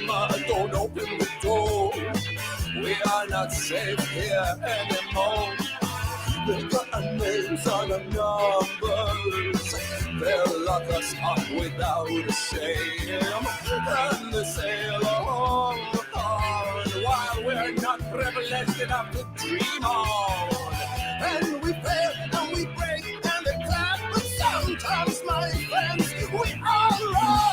Mama, don't open the door. We are not safe here anymore. They've got our names on our numbers. They'll lock us up without a shame. And they sail on while we're not privileged enough to dream on. And we fail and we break and they clap, but sometimes, my friends, we all rise.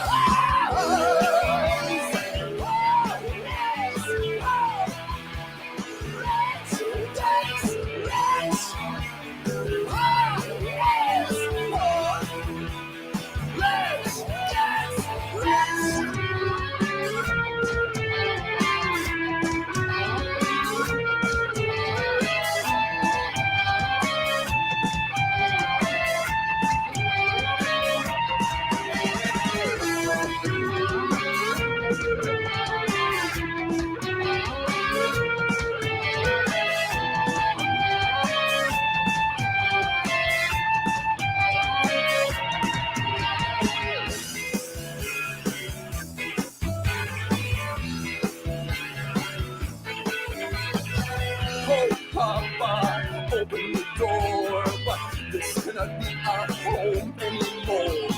Oh, Papa, open the door, but this cannot be our home anymore.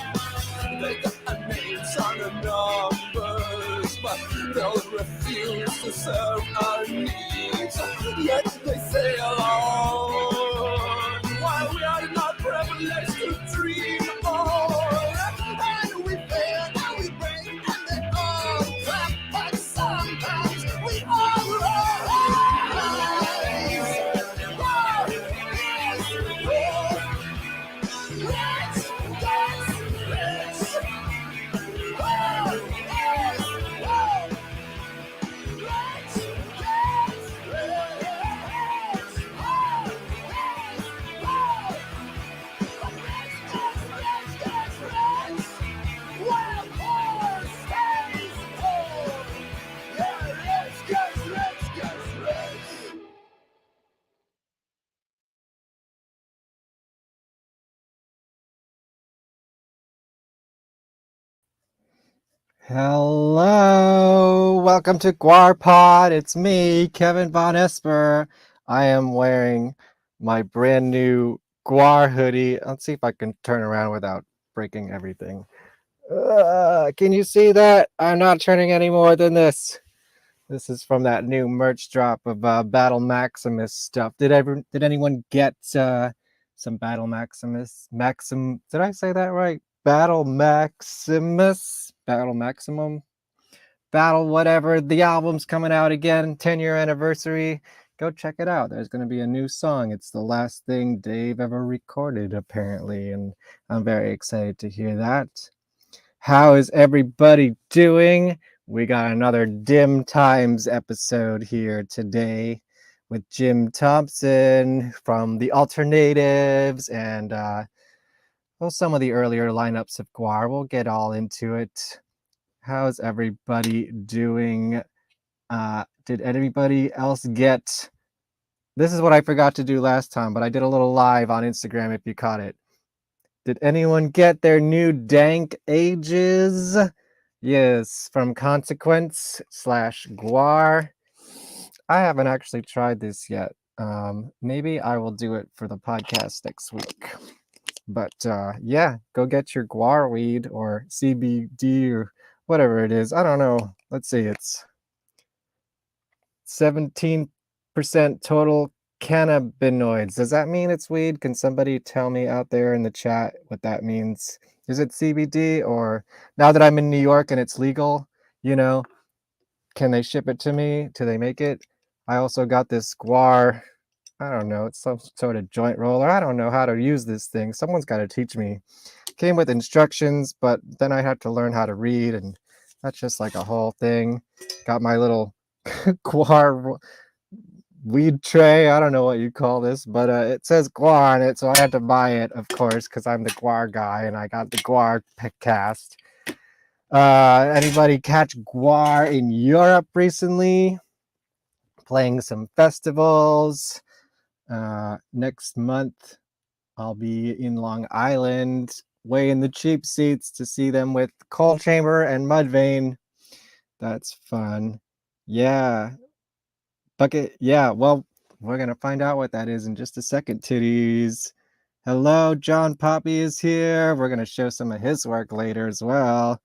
They got our names on the numbers, but they'll refuse to serve our needs. Yet they sail on while we are not privileged to dream on. And we fail and we break and they all clap, but sometimes we all rise. Hello, welcome to GWARPod. It's me, Kevin Vonesper. I am wearing my brand new Gwar hoodie. Let's see if I can turn around without breaking everything. Can you see that? I'm not turning any more than this. This is from that new merch drop of Battle Maximus stuff. Did anyone get some Battle Maximus? Did I say that right? Battle Maximus? Battle Maximum? Battle whatever. The album's coming out again, 10-year anniversary. Go check it out. There's going to be a new song. It's the last thing Dave ever recorded, apparently, and I'm very excited to hear that. How is everybody doing? We got another Dim Times episode here today with Jim Thompson from the Alternatives and some of the earlier lineups of Gwar. We'll get all into it. How's everybody doing? Did anybody else get... This is what I forgot to do last time, but I did a little live on Instagram if you caught it. Did anyone get their new dank ages? Yes, from Consequence / Gwar. I haven't actually tried this yet. Maybe I will do it for the podcast next week. But yeah, go get your Gwar weed or CBD or whatever it is. I don't know. Let's see. It's 17% total cannabinoids. Does that mean it's weed? Can somebody tell me out there in the chat what that means? Is it CBD, or now that I'm in New York and it's legal, can they ship it to me? Do they make it? I also got this Gwar. I don't know. It's some sort of joint roller. I don't know how to use this thing. Someone's got to teach me. Came with instructions, but then I had to learn how to read, and that's just like a whole thing. Got my little Gwar weed tray. I don't know what you call this, but it says Gwar on it, so I had to buy it, of course, because I'm the Gwar guy, and I got the Gwar cast. Anybody catch Gwar in Europe recently? Playing some festivals. Next month, I'll be in Long Island, way in the cheap seats to see them with Coal Chamber and Mudvayne. That's fun. Yeah. Bucket. Yeah. Well, we're going to find out what that is in just a second, titties. Hello, John Poppy is here. We're going to show some of his work later as well.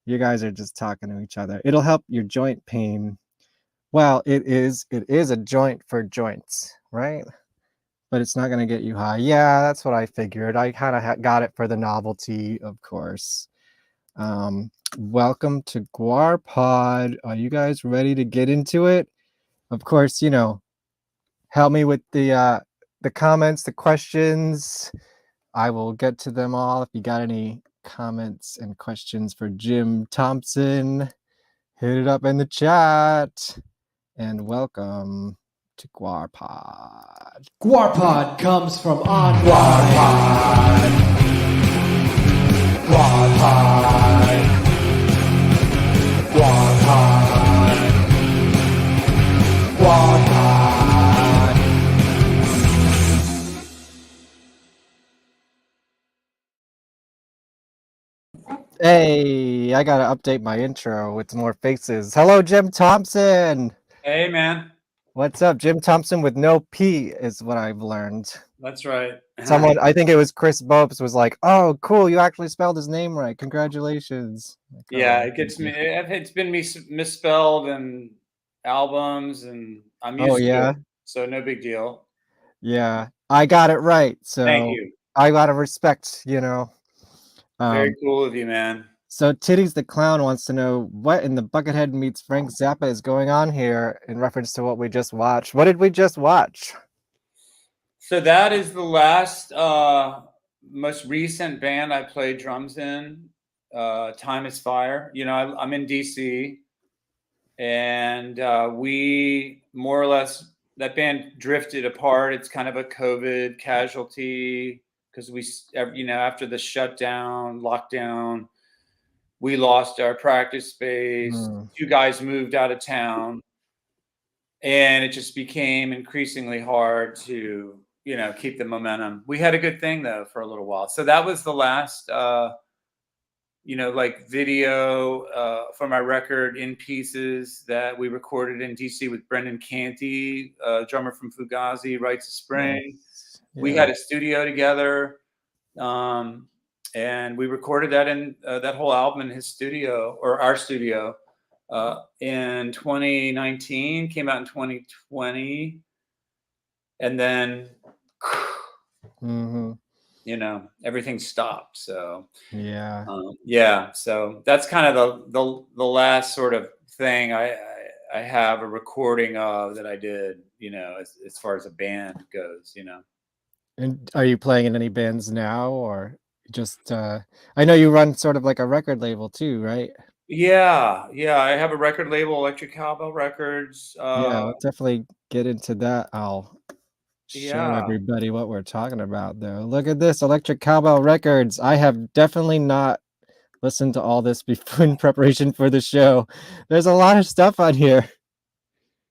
You guys are just talking to each other. It'll help your joint pain. Well, it is a joint for joints, right? But it's not going to get you high. Yeah, that's what I figured. I kind of got it for the novelty, of course. Welcome to GWARPod. Are you guys ready to get into it? Of course, help me with the comments, the questions. I will get to them all. If you got any comments and questions for Jim Thompson, hit it up in the chat. And welcome to GWARPod. GWARPod comes from on GWARPod. GWARPod. GWARPod. GWARPod. Hey, I gotta update my intro with more faces. Hello, Jim Thompson. Hey, man. What's up? Jim Thompson with no P is what I've learned. That's right. Someone, I think it was Chris Bopes, was like, "Oh, cool! You actually spelled his name right. Congratulations!" Like, Yeah, oh, it gets me. It's been misspelled in albums, and I'm used to yeah, it, so no big deal. yeah. I got it right, so Thank you. I gotta respect. Very cool of you, man. So Titties the Clown wants to know what in the Buckethead meets Frank Zappa is going on here in reference to what we just watched. What did we just watch? So that is the last, most recent band I played drums in. Time is Fire. I'm in DC, and we more or less, that band drifted apart. It's kind of a COVID casualty because after the shutdown, lockdown, we lost our practice space. Two guys moved out of town, and it just became increasingly hard to, keep the momentum. We had a good thing though for a little while. So that was the last, video from our record In Pieces that we recorded in DC with Brendan Canty, drummer from Fugazi, Rites of Spring. Nice. Yeah. We had a studio together, and we recorded that in that whole album in his studio, or our studio, in 2019. Came out in 2020, and then everything stopped. So yeah. So that's kind of the last sort of thing I have a recording of that I did, as far as a band goes. And are you playing in any bands now, or just? I know you run sort of like a record label too, right? Yeah. I have a record label, Electric Cowbell Records. Yeah, I'll definitely get into that. I'll show everybody what we're talking about, though. Look at this, Electric Cowbell Records. I have definitely not listened to all this before in preparation for the show. There's a lot of stuff on here.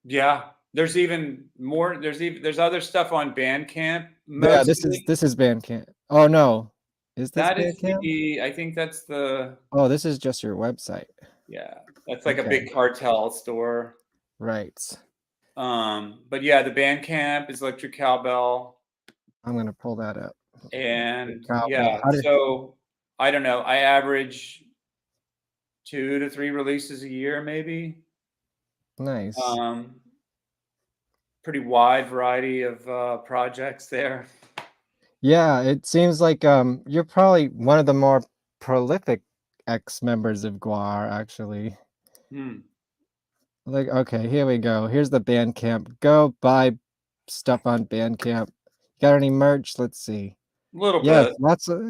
Yeah, there's even more. There's other stuff on Bandcamp. Yeah, this is Bandcamp. Oh no, is this Bandcamp? I think that's the. Oh, this is just your website. Yeah, that's like a big cartel store. Right. But yeah, the Bandcamp is Electric Cowbell. I'm gonna pull that up. And so I don't know. I average 2 to 3 releases a year, maybe. Nice. Pretty wide variety of projects there. Yeah, it seems like you're probably one of the more prolific ex-members of Gwar, actually. Like, okay, here we go. Here's the Bandcamp. Go buy stuff on Bandcamp. Got any merch? Let's see. A little bit.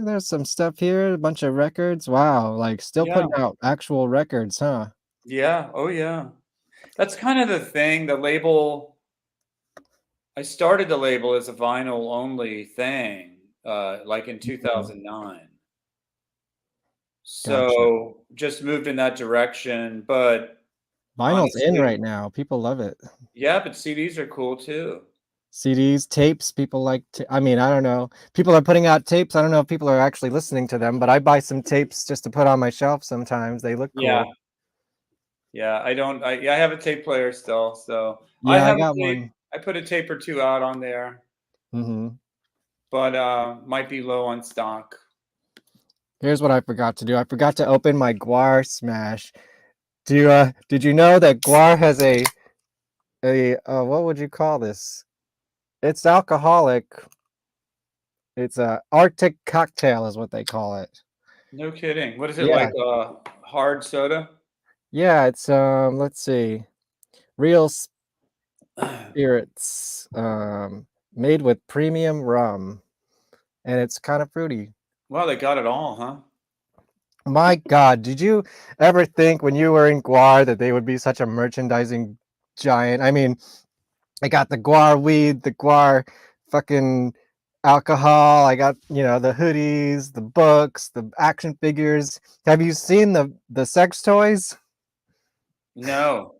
There's some stuff here, a bunch of records. Wow, like still putting out actual records, huh? Yeah. Oh yeah. That's kind of the thing. The label, I started the label as a vinyl only thing, like in 2009. So just moved in that direction, but vinyl's in right now. People love it. Yeah, but CDs are cool too. CDs, tapes, people like to, I mean, I don't know. People are putting out tapes. I don't know if people are actually listening to them, but I buy some tapes just to put on my shelf sometimes. They look cool. Yeah, I don't. I have a tape player still, so I Yeah, I have a got tape. one. I put a tape or two out on there, Hmm. but might be low on stock. Here's what I forgot to do. I forgot to open my Gwar Smash. Did you know that Gwar has a what would you call this? It's alcoholic. It's a Arctic cocktail is what they call it. No kidding. What is it Yeah. like? Hard soda? Yeah, it's let's see. Real spirits made with premium rum, and it's kind of fruity. Wow, they got it all, huh? My God, did you ever think when you were in Gwar that they would be such a merchandising giant? I mean, I got the Gwar weed, the Gwar fucking alcohol. I got, the hoodies, the books, the action figures. Have you seen the sex toys? No.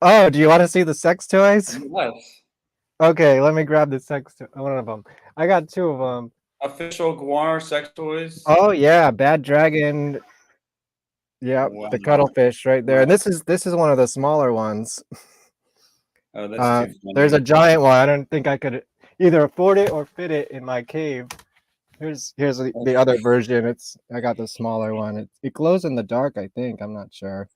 Oh, do you want to see the sex toys? Yes. Okay, let me grab the one of them. I got two of them. Official Gwar sex toys. Oh yeah, Bad Dragon. Yep, the Wow. cuttlefish right there. And this is one of the smaller ones. Oh, that's too There's a funny. giant one. I don't think I could either afford it or fit it in my cave. Here's the other version. I got the smaller one. It glows in the dark, I think. I'm not sure.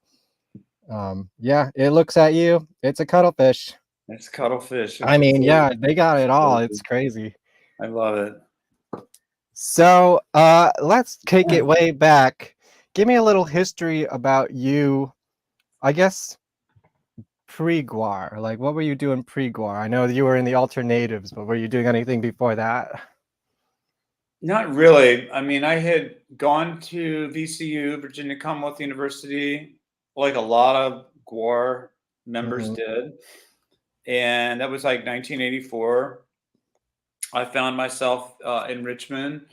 Yeah, it looks at you. It's a cuttlefish. It's cuttlefish. I mean, yeah, they got it all. It's crazy. I love it. So, let's take it way back. Give me a little history about you. I guess pre-Gwar. Like, what were you doing pre-Gwar? I know you were in the alternatives, but were you doing anything before that? Not really. I mean, I had gone to VCU, Virginia Commonwealth University, like a lot of Gwar members Mhm. did. And that was like 1984. I found myself in Richmond,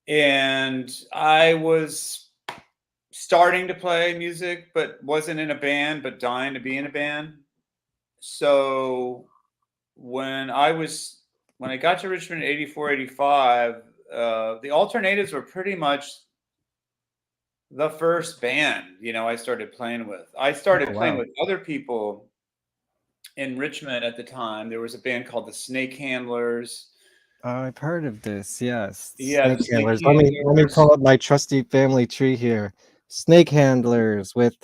and I was starting to play music, but wasn't in a band, but dying to be in a band. So when I got to Richmond in 84, 85, the alternatives were pretty much the first band, I started playing with. I started Oh, playing wow. with other people in Richmond at the time. There was a band called the Snake Handlers. I've heard of this. Yes, Yeah, the snake Snake handlers. Let me Handlers. pull up my trusty family tree here. Snake handlers with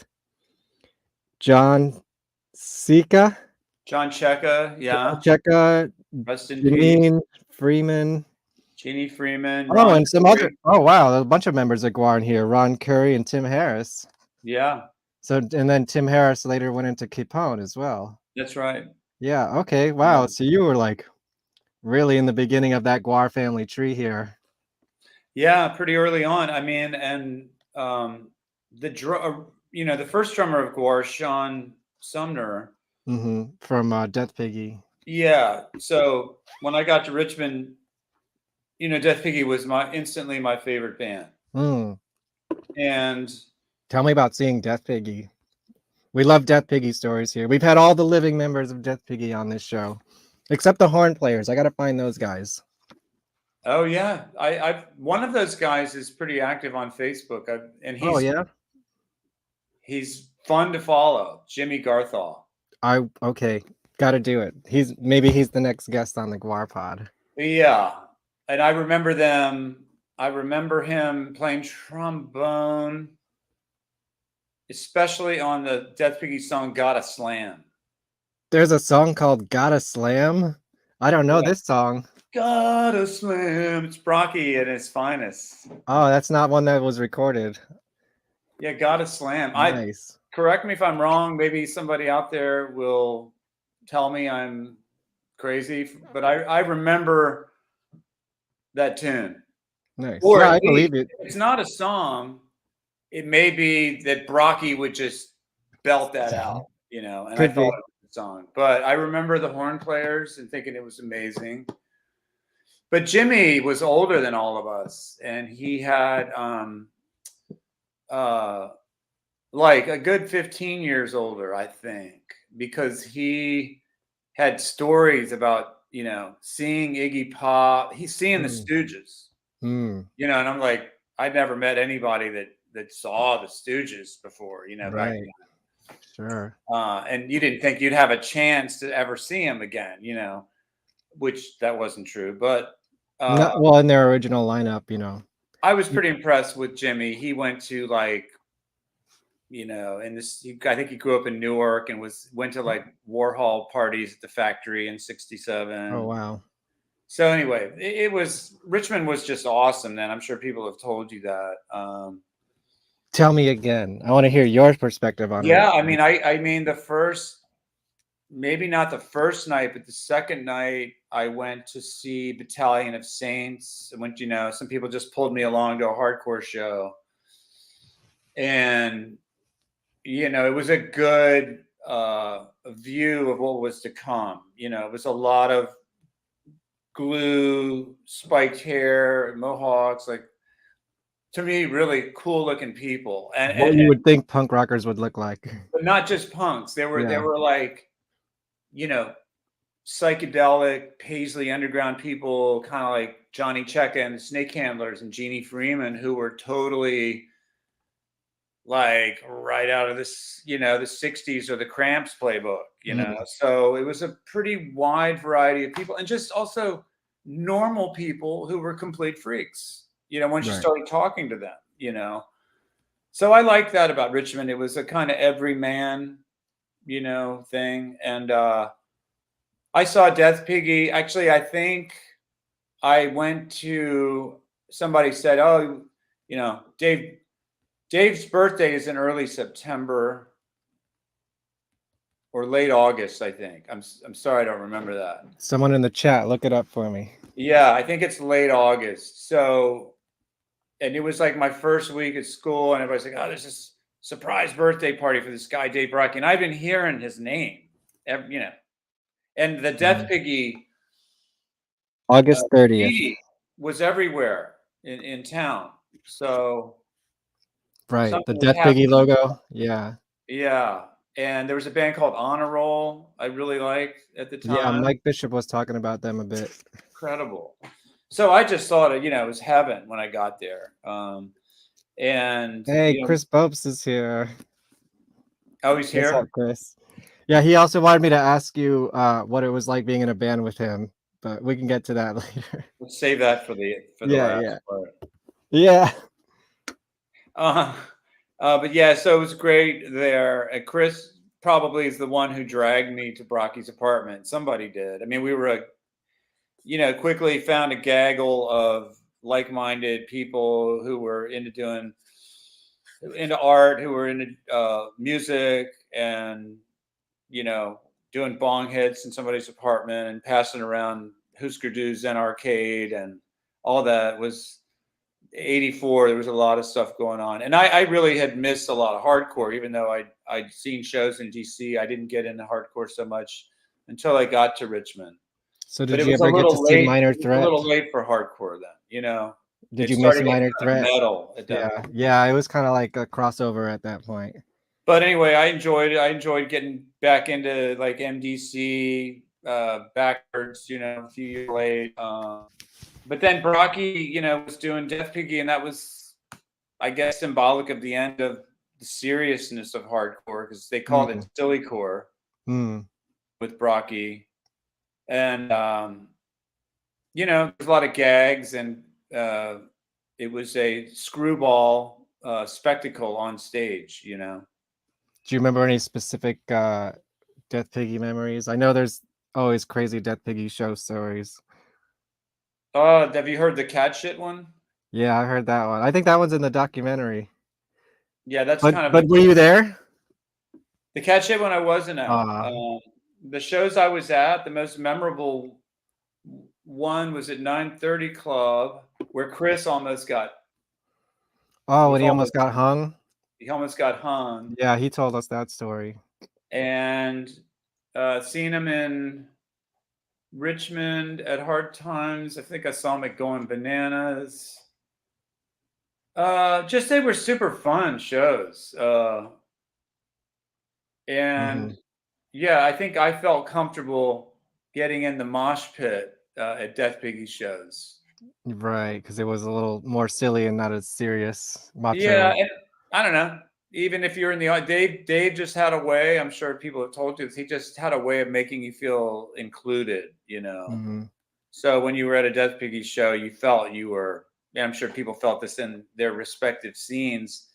John Sika, John Cheka, John yeah. Cheka, Rest in peace. Janine Freeman. Jeannie Freeman, Oh, Ron and some other. Curry. Oh, wow, there's a bunch of members of Gwar in here. Ron Curry and Tim Harris. Yeah, So, and then Tim Harris later went into Capone as well. that's right. Yeah. Okay. Yeah. Wow. So you were like really in the beginning of that Gwar family tree here. Yeah, pretty early on. I mean, and the first drummer of Gwar, Sean Sumner. From Death Piggy. Yeah. So when I got to Richmond, Death Piggy was instantly my favorite band. Hmm. And Tell me about seeing Death Piggy. We love Death Piggy stories here. We've had all the living members of Death Piggy on this show, except the horn players. I got to find those guys. oh yeah, I one of those guys is pretty active on Facebook, and Oh yeah. he's fun to follow. Jimmy Garthall. Okay. Got to do it. Maybe he's the next guest on the GWARPod. Yeah, and I remember them. I remember him playing trombone, especially on the Death Piggy song "Gotta Slam." There's a song called "Gotta Slam." I don't know Yeah. this song. Gotta slam. It's Brocky at his finest. Oh, that's not one that was recorded. Yeah, gotta slam. Nice. Correct me if I'm wrong. Maybe somebody out there will tell me I'm crazy, but I remember that tune. Nice. Or Yeah, at I least believe it. if it's not a song, it may be that Brocky would just belt that out, and I Could thought be. it was a song. But I remember the horn players and thinking it was amazing. But Jimmy was older than all of us, and he had like a good 15 years older, I think, because he had stories about, seeing Iggy Pop, he's seeing the Stooges, Mm, and I'm like, I'd never met anybody that saw the Stooges before, back right. then. Sure. And you didn't think you'd have a chance to ever see him again, which that wasn't true. But Well, in their original lineup, I was pretty impressed with Jimmy. He went to and I think he grew up in Newark and went to like Warhol parties at the factory in '67. Oh wow. So anyway, Richmond was just awesome. Then I'm sure people have told you that. Tell me again. I want to hear your perspective on it. Yeah, I mean, maybe not the first night, but the second night I went to see Battalion of Saints. I went, some people just pulled me along to a hardcore show. And, it was a good view of what was to come. It was a lot of glue, spiked hair, mohawks, like, to me, really cool looking people. And what you would think punk rockers would look like. But not just punks. They were like, psychedelic Paisley Underground people, kind of like Johnny Checka and the Snake Handlers and Jeannie Freeman, who were totally like right out of this, the 60s or the Cramps playbook, So it was a pretty wide variety of people, and just also normal people who were complete freaks, once you started talking to them, So I like that about Richmond. It was a kind of everyman, thing. And I saw Death Piggy. Actually, I think I went to, somebody said, oh, Dave's birthday is in early September or late August, I think. I'm sorry, I don't remember that. Someone in the chat, look it up for me. Yeah, I think it's late August. So, and it was like my first week at school, and everybody's like, oh, there's this surprise birthday party for this guy, Dave Brocky. And I've been hearing his name, and the Death Piggy August 30th was everywhere in town. So, right, the Death Piggy logo. Yeah. And there was a band called Honor Roll I really liked at the time. Yeah, Mike Bishop was talking about them a bit. Incredible. So I just thought it was heaven when I got there. And hey, Chris Bopes is here. Oh, he's here. What's up, Chris? Yeah, he also wanted me to ask you what it was like being in a band with him, but we can get to that later. Let's save that for the last part. Yeah. But yeah, so it was great there. And Chris probably is the one who dragged me to Brocky's apartment. Somebody did. I mean, we were, quickly found a gaggle of like-minded people who were into art, who were into music, and doing bong hits in somebody's apartment and passing around Husker Du Zen Arcade and all that. Was 84. There was a lot of stuff going on, and I really had missed a lot of hardcore. Even though I'd seen shows in DC, I didn't get into hardcore so much until I got to Richmond. So did you ever get to see Minor Threat? A little late for hardcore then, Did you miss Minor Threat? Metal at that point. Yeah, it was kind of like a crossover at that point. But anyway, I enjoyed it. I enjoyed getting back into like MDC backwards, a few years late. But then Brocky, was doing Death Piggy, and that was, I guess, symbolic of the end of the seriousness of hardcore, because they called it sillycore with Brocky. And, there's a lot of gags, and it was a screwball spectacle on stage, Do you remember any specific Death Piggy memories? I know there's always crazy Death Piggy show stories. Have you heard the cat shit one? Yeah, I heard that one. I think that one's in the documentary. Yeah, that's kind of. But were you there? The cat shit one I wasn't at. The shows I was at, the most memorable one was at 930 Club, where Chris almost got. Oh, when he almost got hung? He almost got hung. Yeah, he told us that story. And seeing him in Richmond at Hard Times. I think I saw him at Going Bananas. Just they were super fun shows. And yeah, I think I felt comfortable getting in the mosh pit at Death Piggy shows. Right, because it was a little more silly and not as serious. Macho. Yeah, and I don't know. even if you're in the Dave just had a way. I'm sure people have told you this. He just had a way of making you feel included. Mhm. So when you were at a Death Piggy show, you felt you were. Yeah, I'm sure people felt this in their respective scenes.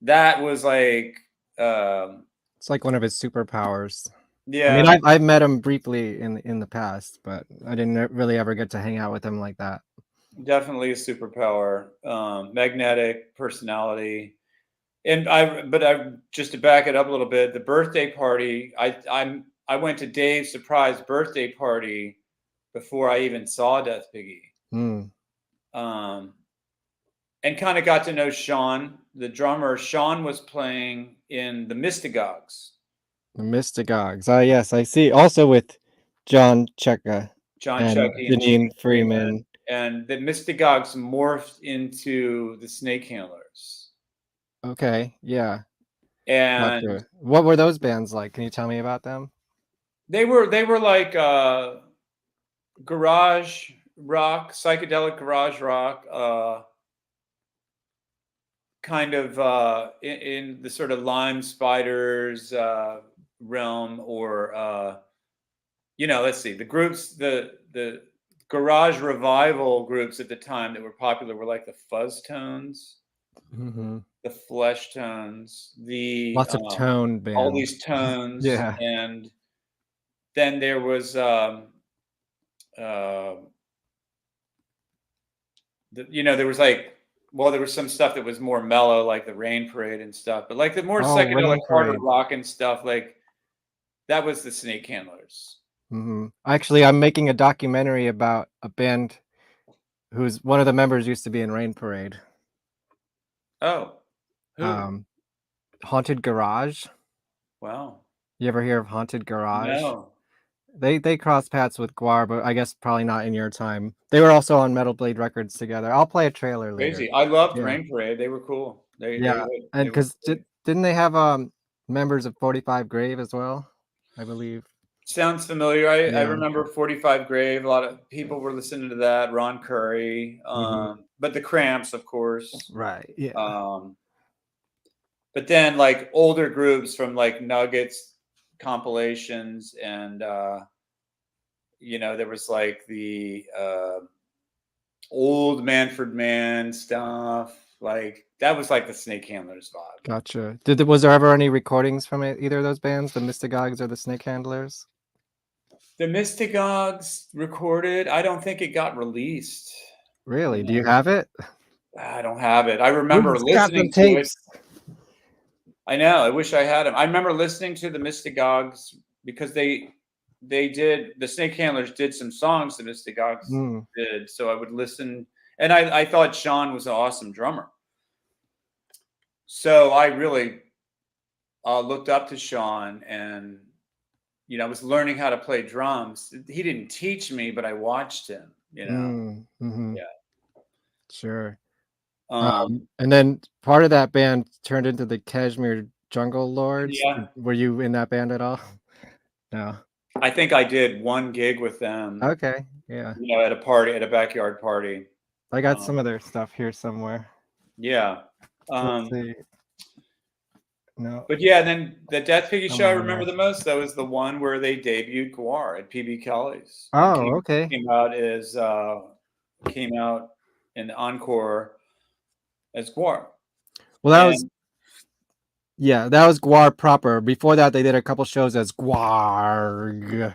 That was like, It's like one of his superpowers. I mean, yeah, I've met him briefly in the past, but I didn't really ever get to hang out with him like that. definitely a superpower. Magnetic personality. And just to back it up a little bit, the birthday party, I went to Dave's surprise birthday party before I even saw Death Piggy. Mm. And kind of got to know Sean, the drummer. Sean was playing in the Mystagogues. The Mystagogues. Ah, yes, I see. Also with John Cheka John and Chucky and Janine Freeman. And the Mystagogues morphed into the Snake Handlers. Okay, yeah. And Gotcha. What were those bands like? Can you tell me about them? they were like garage rock, psychedelic garage rock, kind of in the sort of Lime Spiders realm, or let's see, the groups, the garage revival groups at the time that were popular were like the Fuzz Tones, Mm-hmm. the Flesh Tones, Lots of tone bands. all these tones, Yeah. and then there was there was like, well, there was some stuff that was more mellow, like the Rain Parade and stuff, but like the more Oh, psychedelic, Rain harder Parade. rock and stuff, like that was the Snake Handlers. Mm-hmm. Actually, I'm making a documentary about a band who's one of the members used to be in Rain Parade. Oh, who? Haunted Garage. Wow. You ever hear of Haunted Garage? No. They crossed paths with Gwar, but I guess probably not in your time. They were also on Metal Blade Records together. I'll play a trailer later. Crazy. I loved Yeah. Rain Parade. They were cool. Yeah, and because didn't they have members of 45 Grave as well? I believe. Sounds familiar. I Yeah. remember 45 Grave. A lot of people were listening to that. Ron Curry, but the Cramps, of course. Right. Yeah. But then like older groups from like Nuggets compilations, and there was like the old Manfred Mann stuff. Like that was like the Snake Handlers vibe. Gotcha. Was there ever any recordings from either of those bands, the Mystagogues or the Snake Handlers? The Mystagogues recorded. I don't think it got released. Really? Do you have it? I don't have it. I remember Scrap them listening to it. tapes. I know. I wish I had them. I remember listening to the Mystagogues because the Snake Handlers did some songs the Mystagogues did. So I would listen, and I thought Sean was an awesome drummer. So I really looked up to Sean, and I was learning how to play drums. He didn't teach me, but I watched him. Mm-hmm. Yeah. Sure. And then part of that band turned into the Kashmir Jungle Lords. Yeah. Were you in that band at all? No. I think I did one gig with them. Okay. Yeah. At a party, at a backyard party. I got some of their stuff here somewhere. Yeah. Let's see. No. But yeah, then the Death Piggy show I remember the most, though, is the one where they debuted Gwar at PB Kelly's. Oh, okay. Came out in the encore as Gwar. Well, that was Gwar proper. Before that, they did a couple shows as Gwar.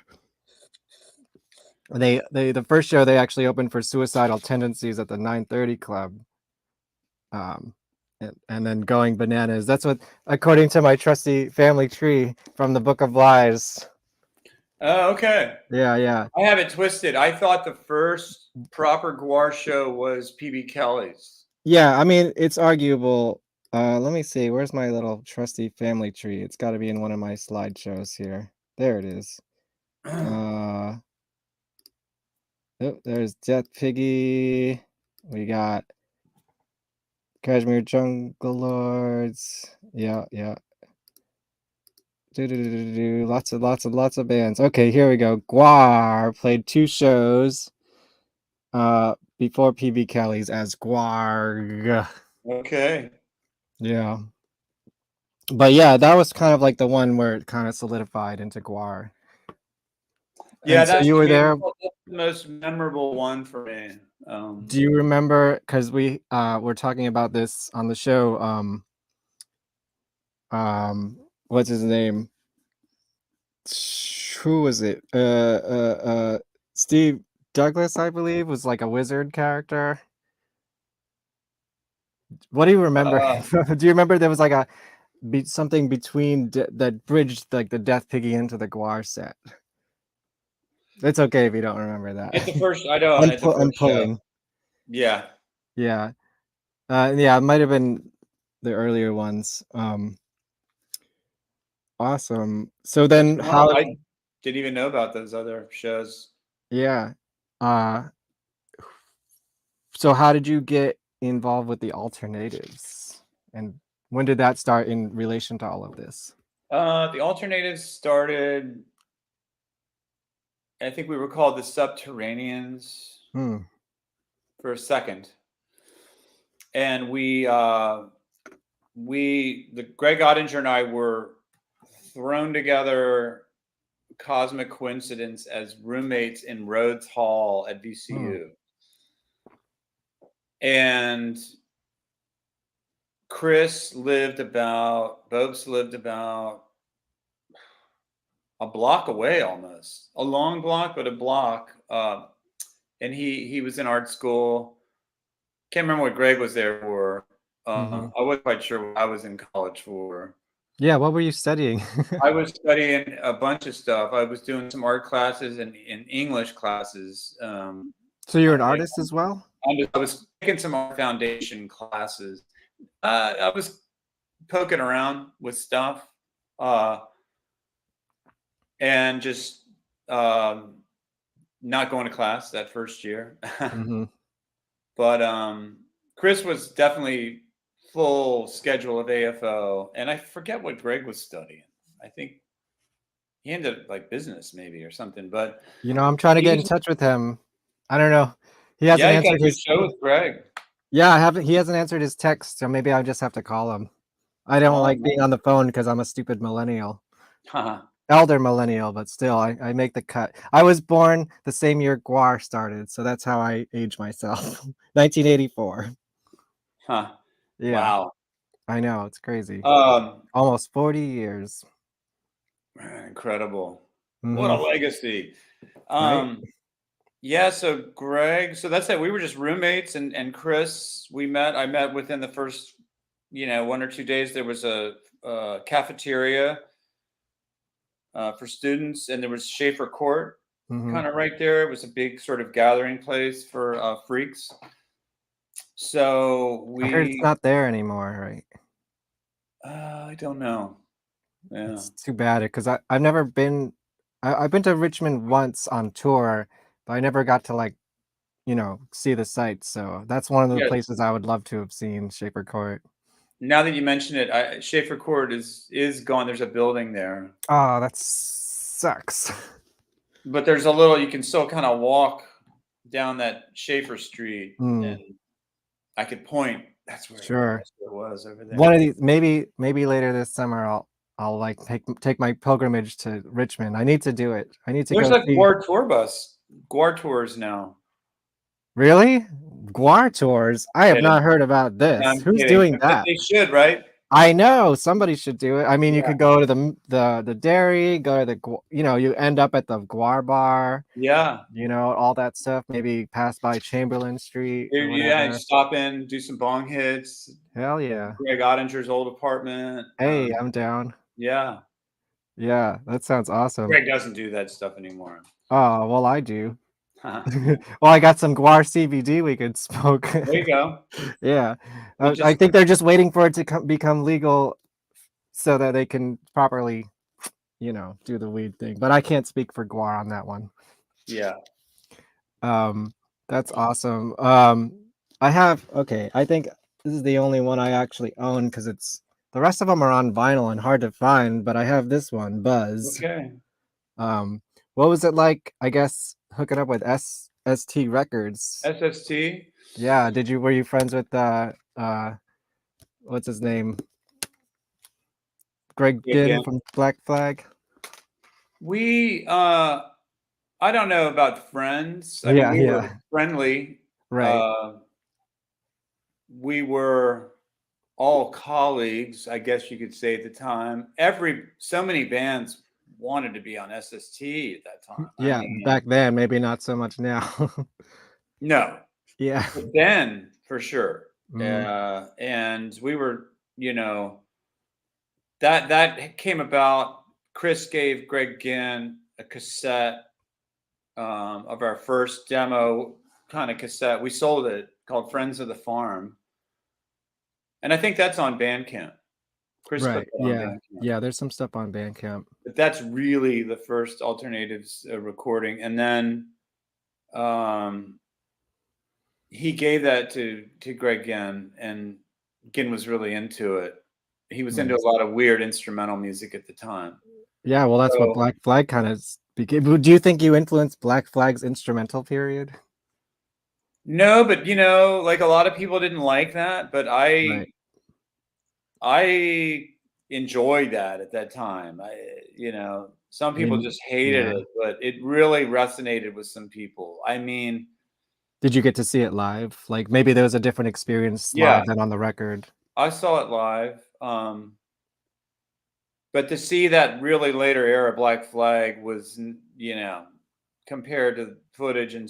The first show they actually opened for Suicidal Tendencies at the 930 Club. And then Going Bananas. That's what, according to my trusty family tree from the Book of Lies. Oh, okay. Yeah. I have it twisted. I thought the first proper Gwar show was PB Kelly's. Yeah, I mean, it's arguable. Let me see. Where's my little trusty family tree? It's got to be in one of my slideshows here. There it is. There's Death Piggy. We got Kashmir Jungle Lords. Yeah. Lots of bands. Okay, here we go. Gwar played 2 shows before PB Kelly's as Gwar. Okay. Yeah. But yeah, that was kind of like the one where it kind of solidified into Gwar. Yeah, And so you were there. that's the most memorable one for me. Do you remember? Because we were talking about this on the show. What's his name? Who was it? Steve Douglas, I believe, was like a wizard character. What do you remember? Do you remember there was like something between that bridged like the Death Piggy into the Gwar set? It's okay if you don't remember that. At the first, I don't. At the I'm first show. pulling. Yeah. Yeah. Yeah, it might have been the earlier ones. Awesome. So then how I didn't even know about those other shows. yeah. So how did you get involved with the alternatives? And when did that start in relation to all of this? The alternatives started, I think we were called the Subterraneans for a second. And the Greg Ottinger and I were thrown together, cosmic coincidence, as roommates in Rhodes Hall at VCU. And Bobes lived about a block away, almost a long block, but a block. And he was in art school. Can't remember what Greg was there for. I wasn't quite sure what I was in college for. Yeah, what were you studying? I was studying a bunch of stuff. I was doing some art classes and English classes. So you're an artist as well? I was taking some art foundation classes. I was poking around with stuff, and just not going to class that first year. But Chris was definitely full schedule of AFO, and I forget what Greg was studying. I think he ended up like business maybe or something. But I'm trying to get in touch with him. I don't know. He hasn't answered his show with Greg. Yeah, I haven't. He hasn't answered his text, so maybe I just have to call him. I don't like being on the phone because I'm a stupid millennial. Elder millennial, but still, I make the cut. I was born the same year Gwar started, so that's how I age myself. 1984. Yeah. Wow. I know, it's crazy. Almost 40 years. Incredible. What a legacy. Right? Yeah, so Greg, so that's it. We were just roommates, and Chris, I met within the first, 1 or 2 days. There was a cafeteria for students, and there was Shafer Court kind of right there. It was a big sort of gathering place for freaks. So I heard it's not there anymore, right? I don't know. Yeah. It's too bad because I've never been. I've been to Richmond once on tour, but I never got to see the sights. So that's one of the places I would love to have seen, Shafer Court. Now that you mention it, Shafer Court is gone. There's a building there. Oh, that sucks. But there's a little, you can still kind of walk down that Shafer Street, and I could point. That's where it was over there. One of these, maybe later this summer, I'll like take my pilgrimage to Richmond. I need to do it. I need to. There's a Gwar tour bus. Gwar tours now. Really? Gwar tours? I have not heard about this. Who's doing that? They should, right? I know somebody should do it. I mean, you could go to the dairy, go to the you end up at the Gwar bar. Yeah. All that stuff. Maybe pass by Chamberlain Street. Yeah, stop in, do some bong hits. Hell yeah. Greg Ottinger's old apartment. Hey, I'm down. Yeah. Yeah, that sounds awesome. Greg doesn't do that stuff anymore. Oh, well, I do. Well, I got some Gwar CBD we could smoke. There you go. Yeah. I think they're just waiting for it to become legal so that they can properly, do the weed thing. But I can't speak for Gwar on that one. Yeah. That's awesome. I think this is the only one I actually own because the rest of them are on vinyl and hard to find, but I have this one, Buzz. Okay. What was it like, I guess, hooking up with SST Records? SST? Yeah. Were you friends with what's his name? Greg Yeah, Ginn Ginn. from Black Flag? We, I don't know about friends. I mean, Yeah, we were yeah. friendly. Right. We were all colleagues, I guess you could say at the time. So many bands wanted to be on SST at that time. I Yeah, mean, back then, maybe not so much now. no, Yeah. but then for sure. Mhm. And we were, you know, that came about. Chris gave Greg Ginn a cassette of our first demo kind of cassette. We sold it called Friends of the Farm. And I think that's on Bandcamp. Chris put Right. that on Yeah. Bandcamp. Yeah, there's some stuff on Bandcamp. But that's really the first Alternatives recording. And then he gave that to Greg Ginn, and Ginn was really into it. He was into Nice. a lot of weird instrumental music at the time. Yeah, well, that's what So, Black Flag kind of became. Do you think you influenced Black Flag's instrumental period? no, but you know, like a lot of people didn't like that, but Right. I enjoyed that at that time. You know, some people just hated Yeah. it, but it really resonated with some people. I mean, Did you get to see it live? Like maybe there was a different experience yeah, live than on the record. I saw it live. But to see that really later era Black Flag was, you know, compared to footage and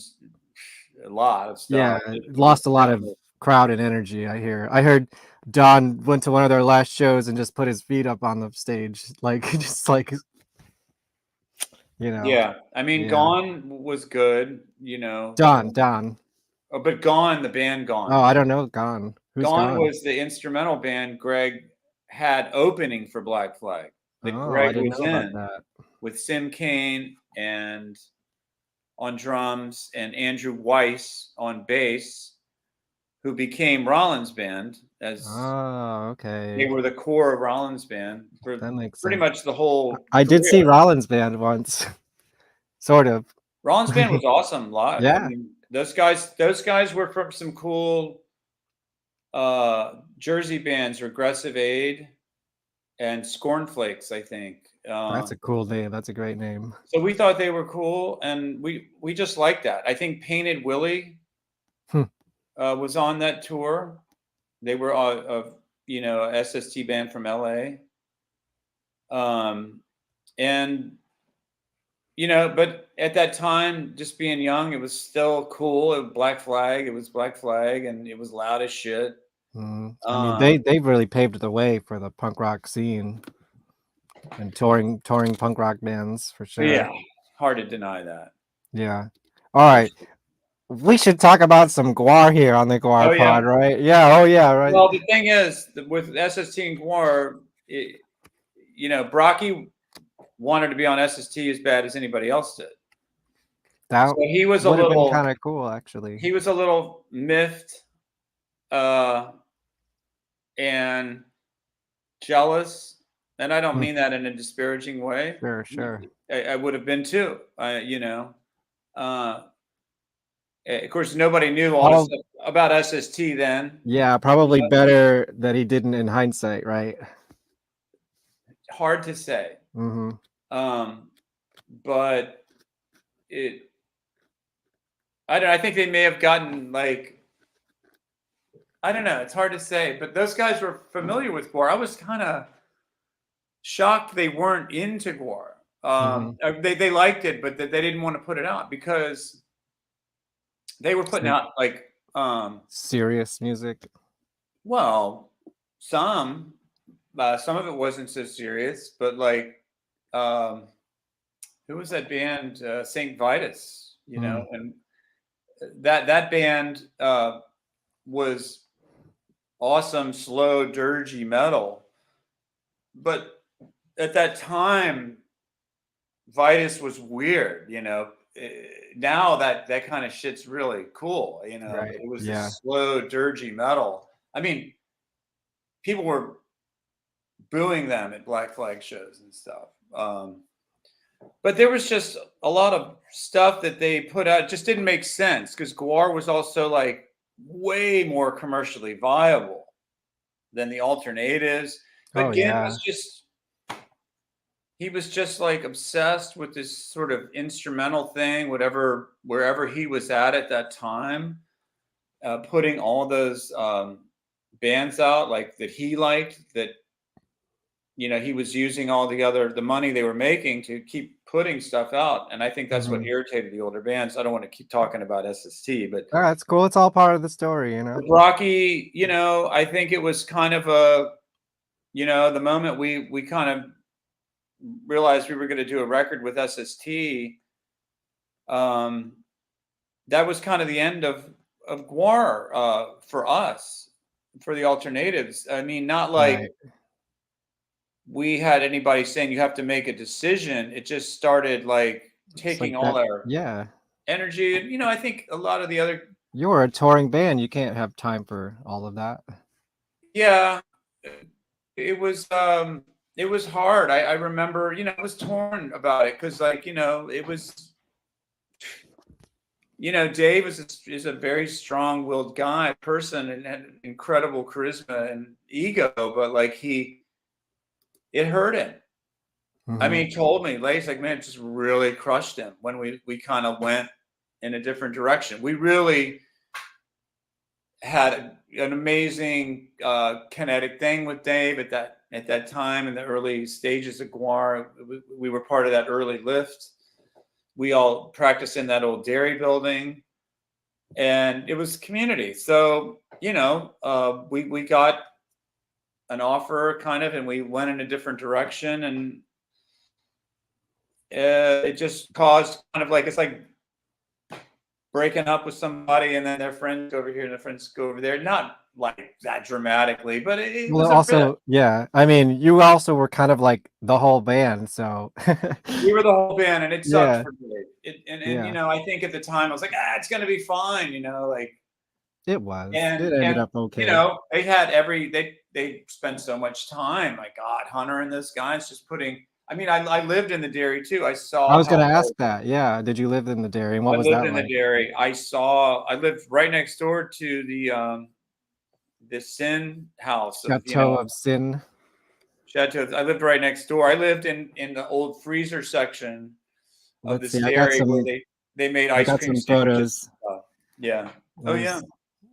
a lot of Yeah, stuff. it lost a lot of crowd and energy, I hear. I heard Don went to one of their last shows and just put his feet up on the stage, like just like you know. Yeah, I mean, Yeah. Gone was good, you know. Don. Oh, but Gone, the band Gone. Oh, I don't know. Gone. Who's Gone Gone? was the instrumental band Greg had opening for Black Flag that Oh, I Greg didn't was know about in that. with Sim Kane and on drums and Andrew Weiss on bass, who became Rollins' band as Oh, they okay. were the core of Rollins' band for That makes pretty sense. much the whole I did career. see Rollins band once. Sort of. Rollins' band was awesome live. I Yeah. mean, those guys were from some cool Jersey bands, Regressive Aid and Scornflakes, I think. That's a cool name. That's a great name. So we thought they were cool, and we just liked that. I think Painted Willie Hmm. was on that tour. They were you know, a SST band from LA. And you know, but at that time, just being young, it was still cool. It was Black Flag. It was Black Flag, and it was loud as shit. I mean, they really paved the way for the punk rock scene and touring punk rock bands for sure. Yeah, hard to deny that. Yeah. All right. We should talk about some Gwar here on the Gwar Oh, yeah. pod, right? Yeah. Oh, yeah. Right. Well, the thing is, with SST and Gwar, you know, Brocky wanted to be on SST as bad as anybody else did. That So he was a would have been little kind of cool, actually. he was a little miffed and jealous, and I don't mean that in a disparaging way. Sure. I would have been too. You know, of course, nobody knew all this stuff about SST then. Yeah, probably better that he didn't in hindsight, right? Hard to say. Mm-hmm. But I think they may have gotten like, I don't know. It's hard to say, but those guys were familiar with Gwar. I was kind of shocked they weren't into Gwar. They liked it, but they didn't want to put it out because they were putting out like serious music. Well, some of it wasn't so serious, but like who was that band? Saint Vitus, you know, and that band was awesome, slow, dirgy metal. But at that time, Vitus was weird, you know. Now that kind of shit's really cool, you know. Right. It was this slow, dirgy metal. I mean, people were booing them at Black Flag shows and stuff. But there was just a lot of stuff that they put out just didn't make sense because Gwar was also like way more commercially viable than the Alternatives. But Ginn was just he was just like obsessed with this sort of instrumental thing, wherever he was at that time, putting all those bands out like that he liked, that he was using all the money they were making to keep putting stuff out. And I think that's what irritated the older bands. I don't want to keep talking about SST, but All right, it's cool. It's all part of the story, you know. Rocky, I think it was kind of the moment we kind of realized we were going to do a record with SST. That was kind of the end of Gwar for us, for the Alternatives. I mean, not like we had anybody saying you have to make a decision. It just started like taking all our energy. And, I think a lot of the other... You were a touring band. You can't have time for all of that. Yeah. It was hard. I remember, I was torn about it because it was, Dave is a very strong-willed person and had incredible charisma and ego, but like it hurt him. I mean, he told me later, like, man, it just really crushed him when we kind of went in a different direction. We really had an amazing kinetic thing with Dave at that time in the early stages of Gwar. We were part of that early lift. We all practiced in that old dairy building, and it was community. So, we got an offer kind of, and we went in a different direction, and it just caused kind of like, it's like breaking up with somebody and then their friends go over here and their friends go over there. Not like that dramatically, but it was also, I mean, you also were kind of like the whole band, so we were the whole band, and it sucked for Dave. I think at the time I was like, it's gonna be fine, like it was. And it ended up okay. They had they spent so much time. My God, Hunter and those guys just putting. I mean, I lived in the dairy too. I was going to ask that. Yeah, did you live in the dairy? And what was that like? I lived in the dairy. I lived right next door to the Sin house. Chateau of Sin. Chateau. I lived right next door. I lived in the old freezer section of this dairy where they made ice cream sandwiches. Photos. Yeah. Oh yeah.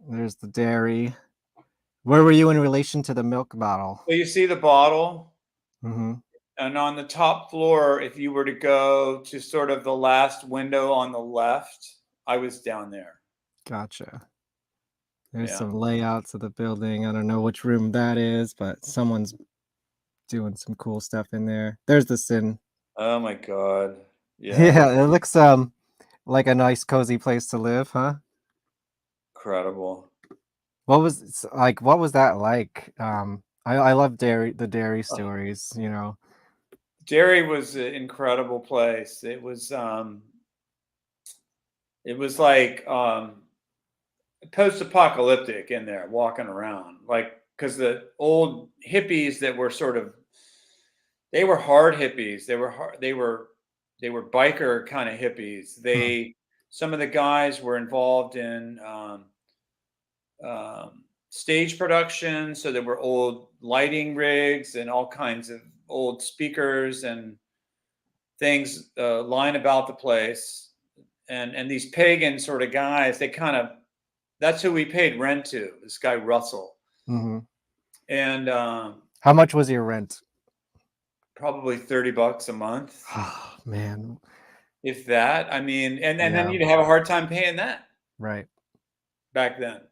There's the dairy. Where were you in relation to the milk bottle? So you see the bottle. Mm-hmm. And on the top floor, if you were to go to sort of the last window on the left, I was down there. Gotcha. There's some layouts of the building. I don't know which room that is, but someone's doing some cool stuff in there. There's the Sin. Oh my God. Yeah. Yeah, it looks like a nice cozy place to live, huh? Incredible. What was that like? I love the dairy stories, Dairy was an incredible place. It was like post-apocalyptic in there, walking around, like, because the old hippies that were they were hard hippies. They were biker kind of hippies. Some of the guys were involved in stage production, so there were old lighting rigs and all kinds of old speakers and things lying about the place, and these pagan sort of guys, that's who we paid rent to, this guy Russell. And how much was your rent? Probably $30 a month. Oh man, if that. I mean, and then you'd have a hard time paying that, right, back then.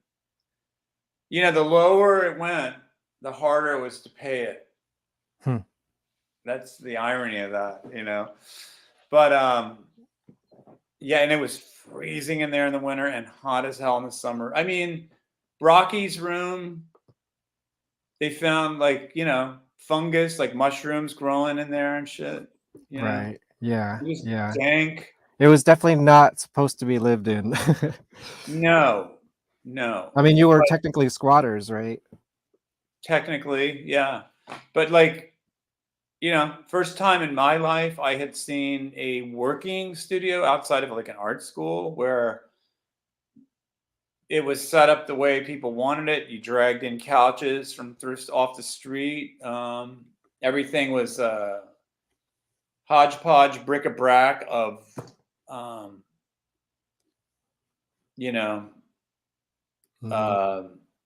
The lower it went, the harder it was to pay it. That's the irony of that, But and it was freezing in there in the winter and hot as hell in the summer. I mean, Rocky's room, they found fungus, like mushrooms growing in there and shit. Right. Yeah. It was dank. It was definitely not supposed to be lived in. No. I mean, you were technically squatters, right? Technically, yeah. But first time in my life I had seen a working studio outside of like an art school where it was set up the way people wanted it. You dragged in couches from off the street. Everything was hodgepodge bric-a-brac of,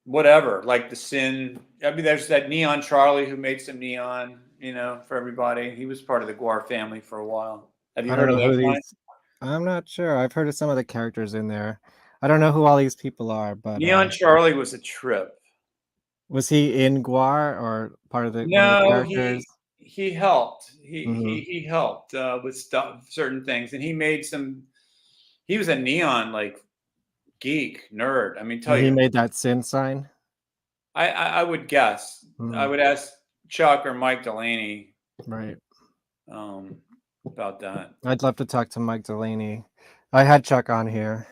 whatever, like the Sin. I mean, there's that Neon Charlie who made some neon, for everybody. He was part of the Gwar family for a while. Have you I don't heard of know who that guy? these. I'm not sure. I've heard of some of the characters in there. I don't know who all these people are, but Neon Charlie was a trip. was he in Gwar or part of one of the No, characters? he helped. He Mhm. he helped with certain things, and he made some. He was a neon like geek nerd. I mean, tell And he you, made that sin sign. I would guess. I Mhm. would ask Chuck or Mike Delaney Right. about that. I'd love to talk to Mike Delaney. I had Chuck on here.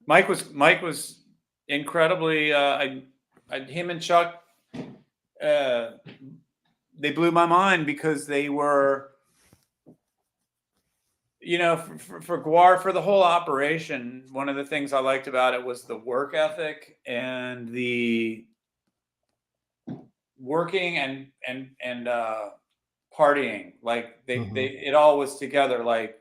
Mike was incredibly. Him and Chuck, they blew my mind because they were, for Gwar, for the whole operation. One of the things I liked about it was the work ethic and the working and partying. Like it all was together. Like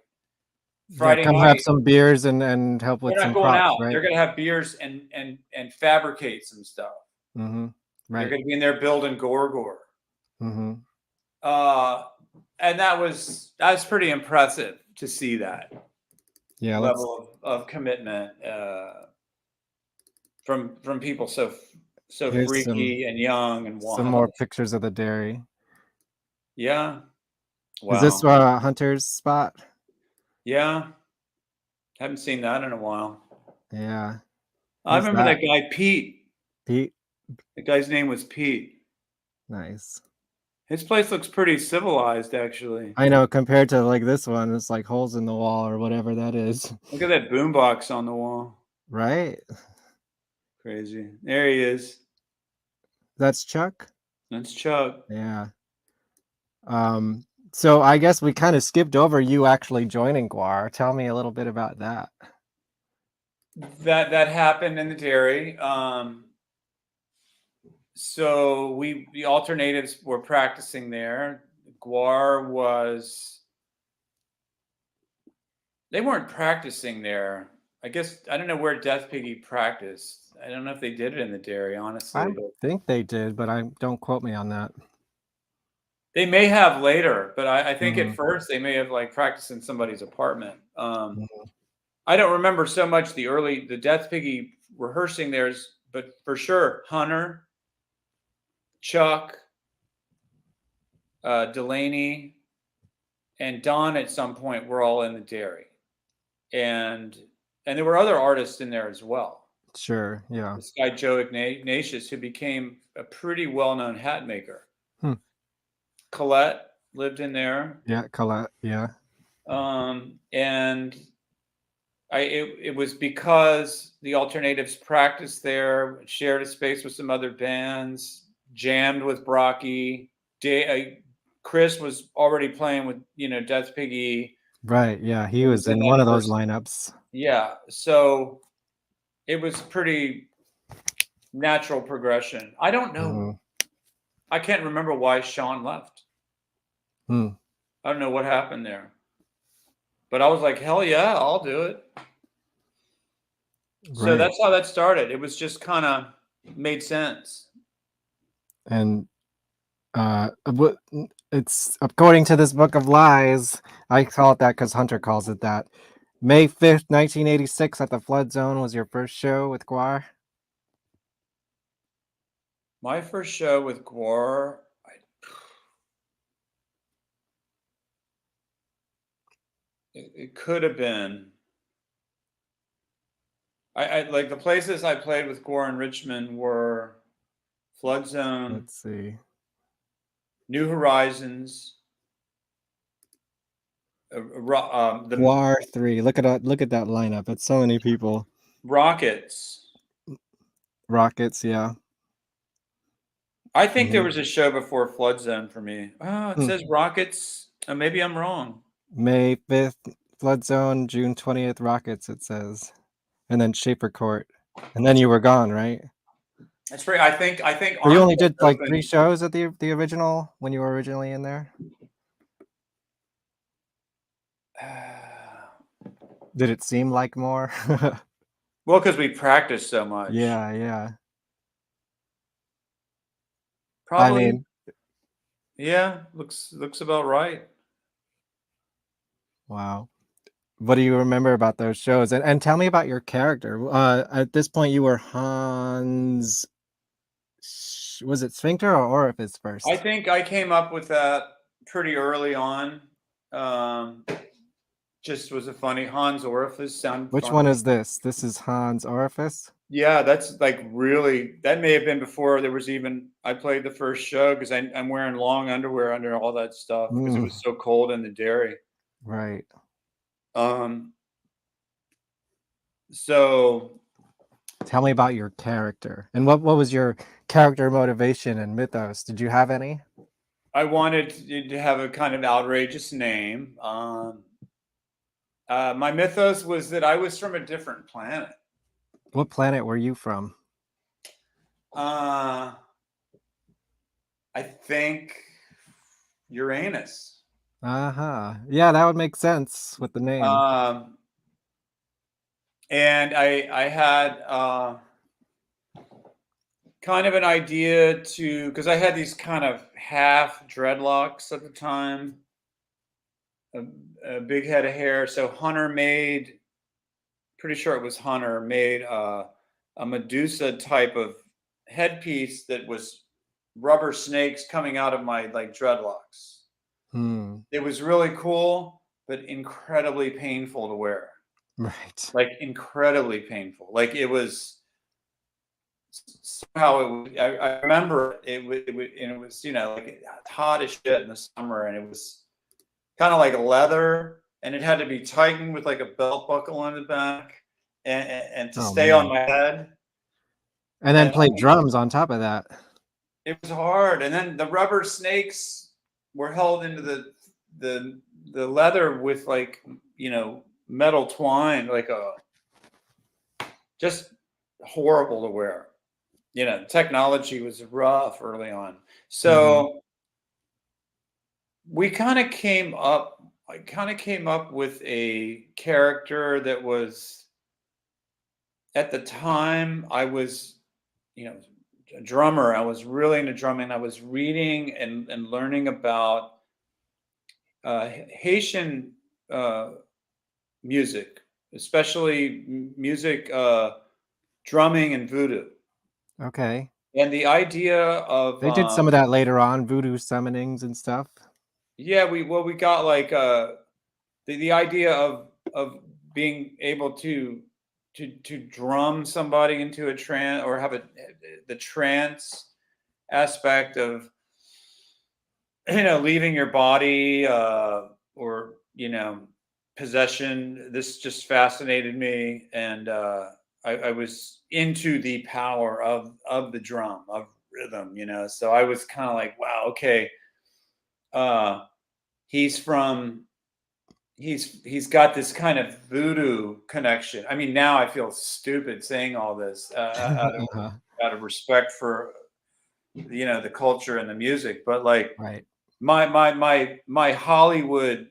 Yeah, Friday come have night, some beers and help with they're not some going props, out. right? They're gonna have beers and fabricate some stuff. Mm-hmm. They're Right. gonna be in there building Gwar. Mm-hmm. And that's pretty impressive to see that Yeah, let's level of commitment from people so here's freaky and young and some more wild. pictures of the dairy. Yeah. Is this Wow. Hunter's spot? Yeah. Haven't seen that in a while. Yeah. I Who's remember that? that guy, Pete. Pete. The guy's name was Pete. Nice. His place looks pretty civilized, actually. I know, compared to like this one, it's like holes in the wall or whatever that is. Look at that boombox on the wall. Right? Crazy. There he is. That's Chuck? That's Chuck. Yeah. So I guess we kind of skipped over you actually joining Gwar. Tell me a little bit about that. That happened in the dairy. So the alternatives were practicing there. Gwar they weren't practicing there. I guess I don't know where Death Piggy practiced. I don't know if they did it in the dairy, honestly. I But think they did, but don't quote me on that. they may have later, but I think Mhm. at first they may have like practiced in somebody's apartment. Mhm. I don't remember so much the Death Piggy rehearsing theirs, but for sure Hunter, Chuck, Delaney, and Don at some point were all in the dairy, and there were other artists in there as well. Sure, yeah. This guy Joe Ignatius, who became a pretty well-known hat maker. Colette lived in there. Yeah, Colette, yeah. And it was because the alternatives practiced there, shared a space with some other bands, jammed with Brocky. Chris was already playing with Death Piggy. Right, yeah, he It was in in that one of those first- lineups. Yeah, so it was pretty natural progression. I don't know. Mhm. I can't remember why Sean left. Hmm. I don't know what happened there. But I was like, hell yeah, I'll do it. So Right. that's how that started. It was just kind of made sense. And it's according to this book of lies, I call it that because Hunter calls it that. May 5th, 1986 at the Flood Zone was your first show with Gwar? My first show with Gwar, it could have been. I like the places I played with Gwar in Richmond were Flood Zone, Let's see. New Horizons, the Gwar 3. Look at that lineup. It's so many people. Rockets. Rockets, yeah. I think there was a show before Flood Zone for me. Oh, it says Rockets. Maybe I'm wrong. May 5th, Flood Zone, June 20th, Rockets, it says. And then Shafer Court. And then you were gone, right? That's right. I think Or you only did like opened- 3 shows at the original when you were originally in there? Did it seem like more? Well, because we practiced so much. Yeah, yeah. I Probably. mean, Yeah, looks about right. wow. What do you remember about those shows? And tell me about your character. At this point, you were Hans. Was it Sphincter or Orifice first? I think I came up with that pretty early on. Just was a funny Hans Orifice sound. Which funny. one is this? This is Hans Orifice? Yeah, that's like really. That may have been before there was even. I played the first show because I'm wearing long underwear under all that stuff because it was so cold in the dairy. Right. So tell me about your character and what was your character motivation and mythos? Did you have any? I wanted to have a kind of outrageous name. My mythos was that I was from a different planet. What planet were you from? I think Uranus. Yeah, that would make sense with the name. And I had kind of an idea to, because I had these kind of half dreadlocks at the time, a big head of hair. So Hunter made, pretty sure it was Hunter, made a Medusa type of headpiece that was rubber snakes coming out of my like dreadlocks. It was really cool, but incredibly painful to wear. Right. Like incredibly painful. Like it was somehow I remember and it was, you know, like hot as shit in the summer, and it was kind of like leather, and it had to be tightened with like a belt buckle on the back and to stay on my head. And then play drums on top of that. It was hard. And then the rubber snakes were held into the leather with like, you know, metal twine, like just horrible to wear. You know, technology was rough early on. So I kind of came up with a character that was, at the time I was, you know, a drummer. I was really into drumming. I was reading and learning about Haitian music, especially music, drumming and voodoo. Okay. And the idea of they did some of that later on, voodoo summonings and stuff. Yeah, we got like the idea of being able to drum somebody into a trance, or have the trance aspect of, you know, leaving your body, or, you know, possession. This just fascinated me, and I was into the power of the drum, of rhythm, you know. So I was kind of like, wow, okay, he's got this kind of voodoo connection. I mean, now I feel stupid saying all this out of respect for, you know, the culture and the music, but like, right. My Hollywood,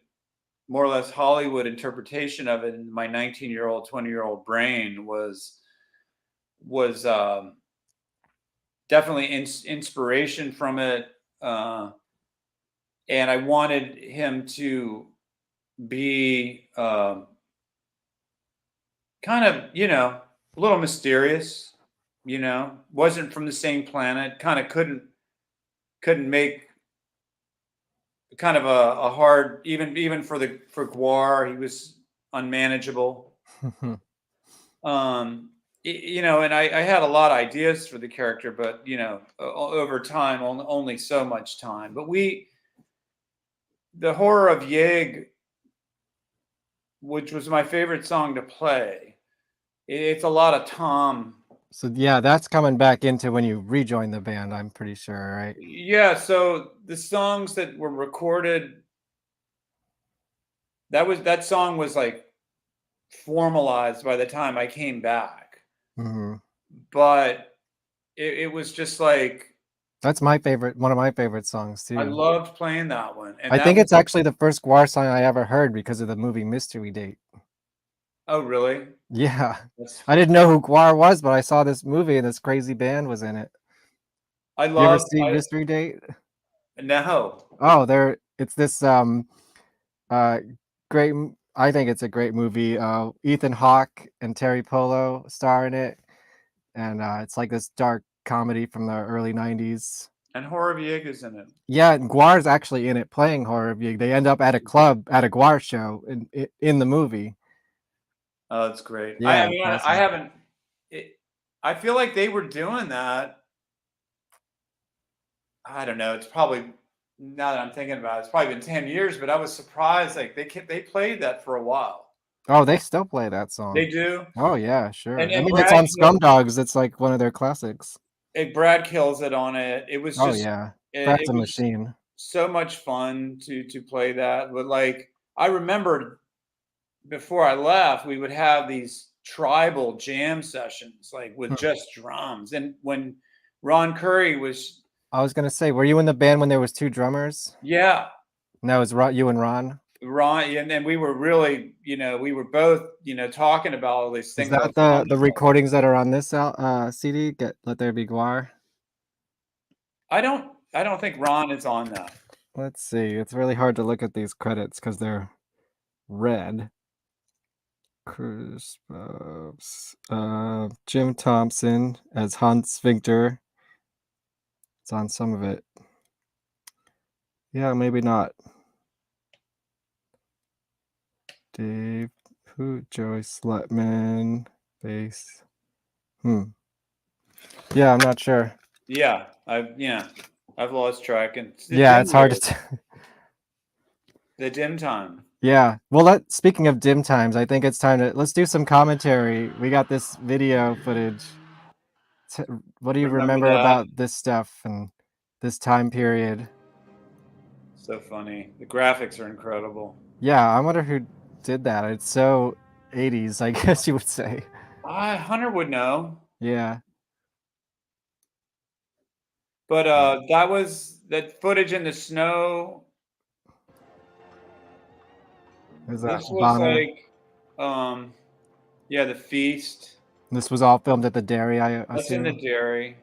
more or less Hollywood interpretation of it in my 19-year-old, 20-year-old brain was definitely inspiration from it. And I wanted him to be kind of, you know, a little mysterious, you know, wasn't from the same planet, kind of couldn't make kind of a hard, even for Gwar, he was unmanageable. You know, and I had a lot of ideas for the character, but, you know, over time, only so much time. But the Horror of Yig, which was my favorite song to play, it's a lot of Tom. So yeah, that's coming back into when you rejoined the band, I'm pretty sure, right? Yeah, so the songs that were recorded, that song was like formalized by the time I came back. But it was just like, That's my favorite, one of my favorite songs too. I loved playing that one. And I that think was, it's actually the first Gwar song I ever heard because of the movie Mystery Date. oh, really? Yeah. That's, I didn't know who Gwar was, but I saw this movie and this crazy band was in it. I You ever love, see Mystery Date? no. Oh, it's this great I think it's a great movie. Ethan Hawke and Terry Polo star in it. And it's like this dark comedy from the early 90s. And Horovig is in it. Yeah, and Gwar's actually in it playing Horovig. They end up at a club at a Gwar show in the movie. Oh, that's great. Yeah, I mean, it's I awesome. haven't. I feel like they were doing that. I don't know. It's probably, now that I'm thinking about it, it's probably been 10 years. But I was surprised. Like they played that for a while. Oh, they still play that song. They do. Oh yeah, sure. And I mean, it's Brad on Scumdogs. It's like one of their classics. Brad kills it on it. It was Oh just, yeah, it Brad's a was machine. so much fun to play that. But like, I remembered before I left, we would have these tribal jam sessions, like with just drums. And when Ron Curry was, I was gonna say, were you in the band when there was two drummers? yeah, And that was you and Ron. Ron, and we were really, we were both, talking about all these Is things. that the recordings that are on this CD? Let There Be Gwar. I don't think Ron is on that. Let's see. It's really hard to look at these credits because they're red. Chris, Jim Thompson as Hans Sphincter. It's on some of it. Yeah, maybe not. Dave, Joey Slutman, bass. Yeah, I'm not sure. Yeah, I've lost track. And yeah, it's hard to. The dim time. Yeah. Well, speaking of dim times, I think it's time let's do some commentary. We got this video footage. What do you remember about this stuff and this time period? So funny. The graphics are incredible. Yeah, I wonder who did that. It's so 80s, I guess you would say. Hunter would know. Yeah. But that was that footage in the snow. This was like, yeah, the feast. This was all filmed at the dairy, I assume. That's in the dairy.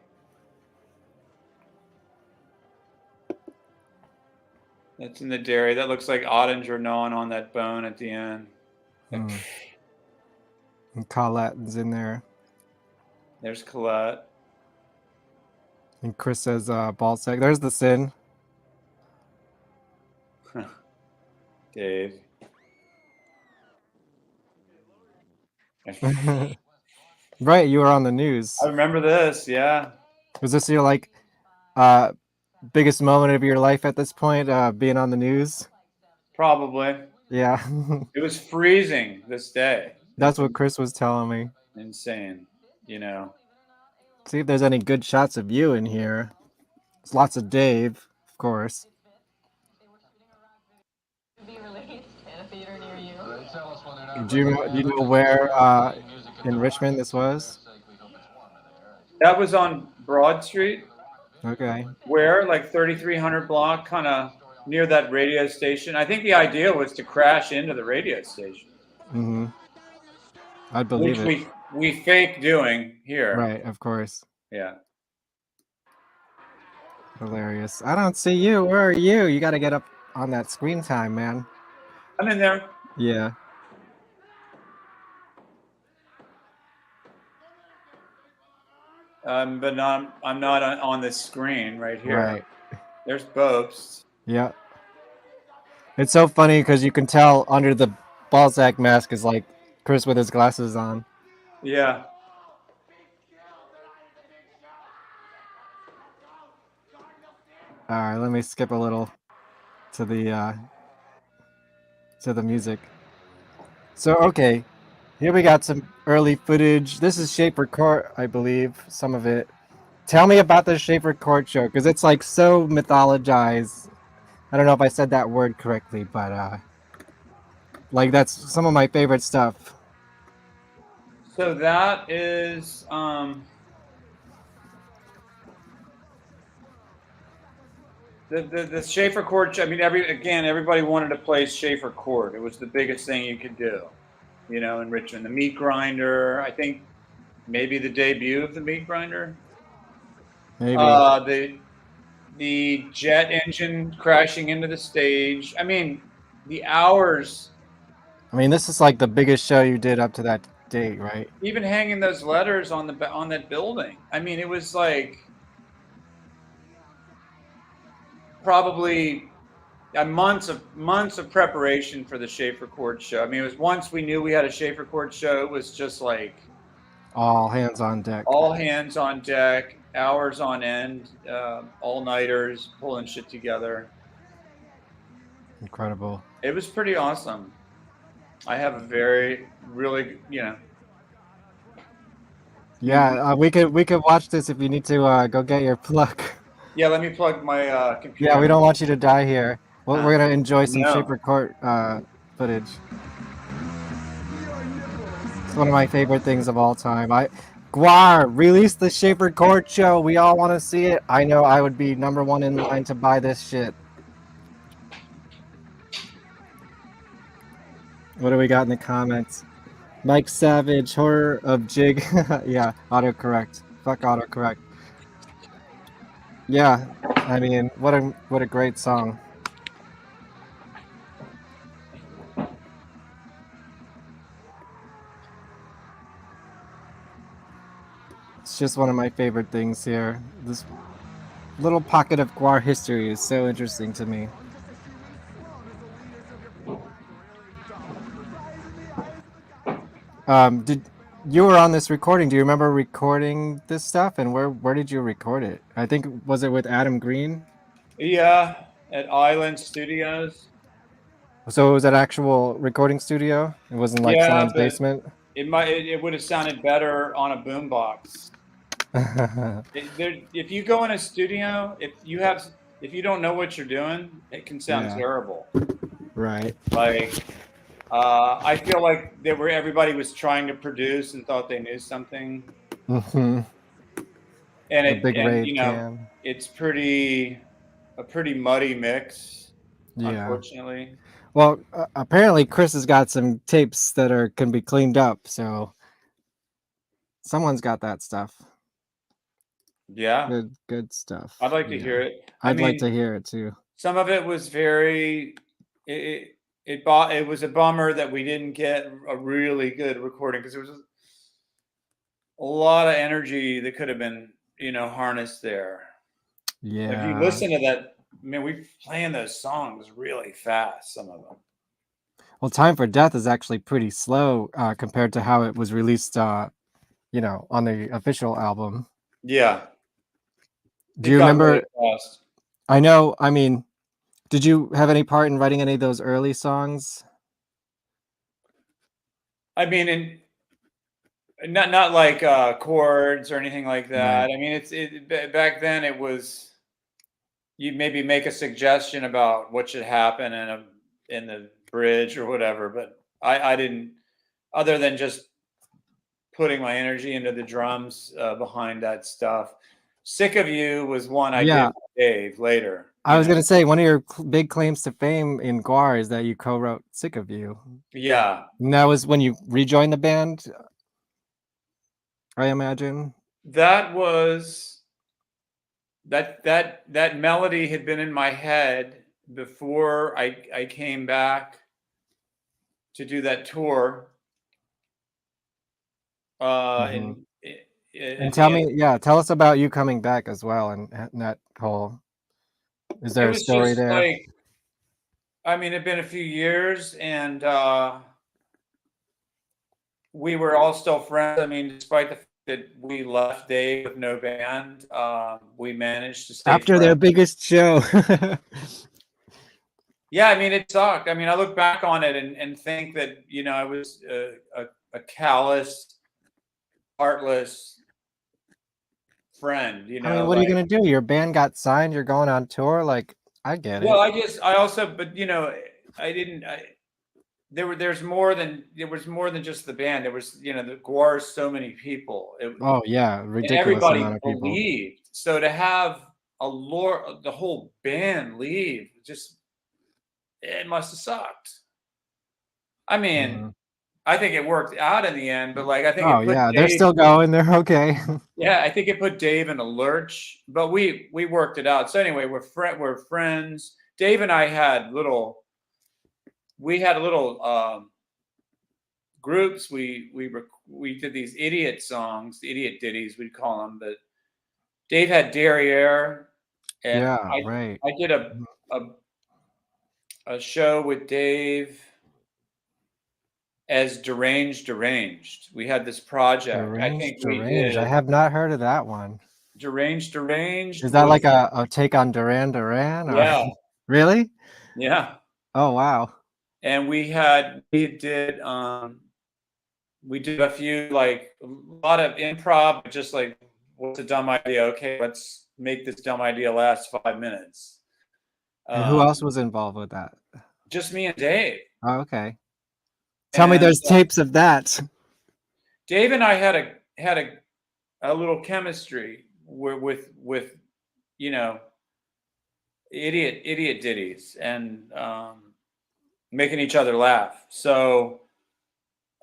That's in the dairy. That looks like Ottinger gnawing on that bone at the end. And Colette's in there. There's Colette. And Chris says ball sack. There's the sin. Dave. Right, you were on the news. I remember this, yeah. Was this your biggest moment of your life at this point, being on the news? Probably. Yeah. It was freezing this day. That's what Chris was telling me. Insane, See if there's any good shots of you in here. There's lots of Dave, of course. Do you know where in Richmond this was? That was on Broad Street. Okay. Where, like 3300 block, kind of near that radio station. I think the idea was to crash into the radio station. Mm-hmm. I believe it. Which we fake doing here. Right, of course. Yeah. Hilarious. I don't see you. Where are you? You got to get up on that screen time, man. I'm in there. Yeah. But I'm not on this screen right here. Right. There's Bopes. Yeah. It's so funny because you can tell under the ballsack mask is like Chris with his glasses on. Yeah. All right, let me skip a little to the music. So okay, here we got some early footage. This is Shafer Court, I believe, some of it. Tell me about the Shafer Court show, because it's like so mythologized. I don't know if I said that word correctly, but like that's some of my favorite stuff. So that is The Shafer Court. I mean, everybody wanted to play Shafer Court. It was the biggest thing you could do, you know, in Richmond. The meat grinder. I think maybe the debut of the meat grinder. Maybe. The jet engine crashing into the stage. I mean, the hours. I mean, this is like the biggest show you did up to that date, right? Even hanging those letters on that building. I mean, it was like probably months of preparation for the Shafer Court show. I mean, it was once we knew we had a Shafer Court show, it was just like all hands on deck. All hands on deck, hours on end, all-nighters, pulling shit together. Incredible. It was pretty awesome. I have a very, really, Yeah, we could watch this if you need to go get your plug. Yeah, let me plug my computer. Yeah, we don't want you to die here. Well, we're gonna enjoy some Shafer Court footage. It's one of my favorite things of all time. Gwar, release the Shafer Court show. We all want to see it. I know I would be #1 in line to buy this shit. What do we got in the comments? Mike Savage, horror of jig. Yeah, autocorrect. Fuck autocorrect. Yeah, I mean, what a great song. It's just one of my favorite things here. This little pocket of Gwar history is so interesting to me. You were on this recording? Do you remember recording this stuff? And where did you record it? I think, was it with Adam Green? Yeah, at Island Studios. So it was an actual recording studio? It wasn't like someone's basement? It would have sounded better on a boombox. If you go in a studio, if you don't know what you're doing, it can sound terrible. Right. Like, I feel like everybody was trying to produce and thought they knew something. Mm-hmm. And it's a pretty muddy mix, unfortunately. Well, apparently Chris has got some tapes that can be cleaned up, so someone's got that stuff. Yeah. Good stuff. I'd like to hear it. I'd like to hear it too. Some of it was very. It was a bummer that we didn't get a really good recording because there was a lot of energy that could have been, harnessed there. Yeah. If you listen to that, I mean, we playing those songs really fast, some of them. Well, Time for Death is actually pretty slow compared to how it was released, on the official album. Yeah. Do you remember? Really I know. I mean, did you have any part in writing any of those early songs? I mean, not like chords or anything like that. Right. I mean, back then it was. You'd maybe make a suggestion about what should happen in the bridge or whatever, but I didn't, other than just putting my energy into the drums behind that stuff. Sick of You was one I did with Dave later. I was going to say, one of your big claims to fame in Gwar is that you co-wrote Sick of You. Yeah. And that was when you rejoined the band, I imagine. That was... That melody had been in my head before I came back to do that tour. And tell us about you coming back as well, and that whole. Is there a story there? Like, I mean, it'd been a few years, and we were all still friends. I mean, despite the that we left Dave with no band, we managed to stay after their biggest show. Yeah, I mean, it sucked. I mean, I look back on it and think that, I was a callous, heartless friend, I mean, what are you going to do? Your band got signed, you're going on tour. Like, I get it. Well, there was more than just the band. There was, the Gwar, so many people. Ridiculous everybody amount of people. believed. So to have the whole band leave. Just it must have sucked. I mean, I think it worked out in the end, but like I think Oh it put yeah, they're Dave, still going. They're okay. yeah, I think it put Dave in a lurch, but we worked it out. So anyway, we're friends. Dave and I had little groups. We did these idiot songs, idiot ditties, we'd call them. But Dave had Derriere, and Yeah, right. I did a show with Dave as deranged. We had this project. I think we Deranged. I did have not heard of that one. deranged Is that was like a take on Duran Duran? Or yeah, really? yeah. Oh wow. And we did a few, like a lot of improv, just like, what's a dumb idea? Okay, let's make this dumb idea last 5 minutes. And who else was involved with that? Just me and Dave. Oh, okay. Tell me And there's tapes of that. Dave and I had a little chemistry with you know, idiot ditties and making each other laugh. So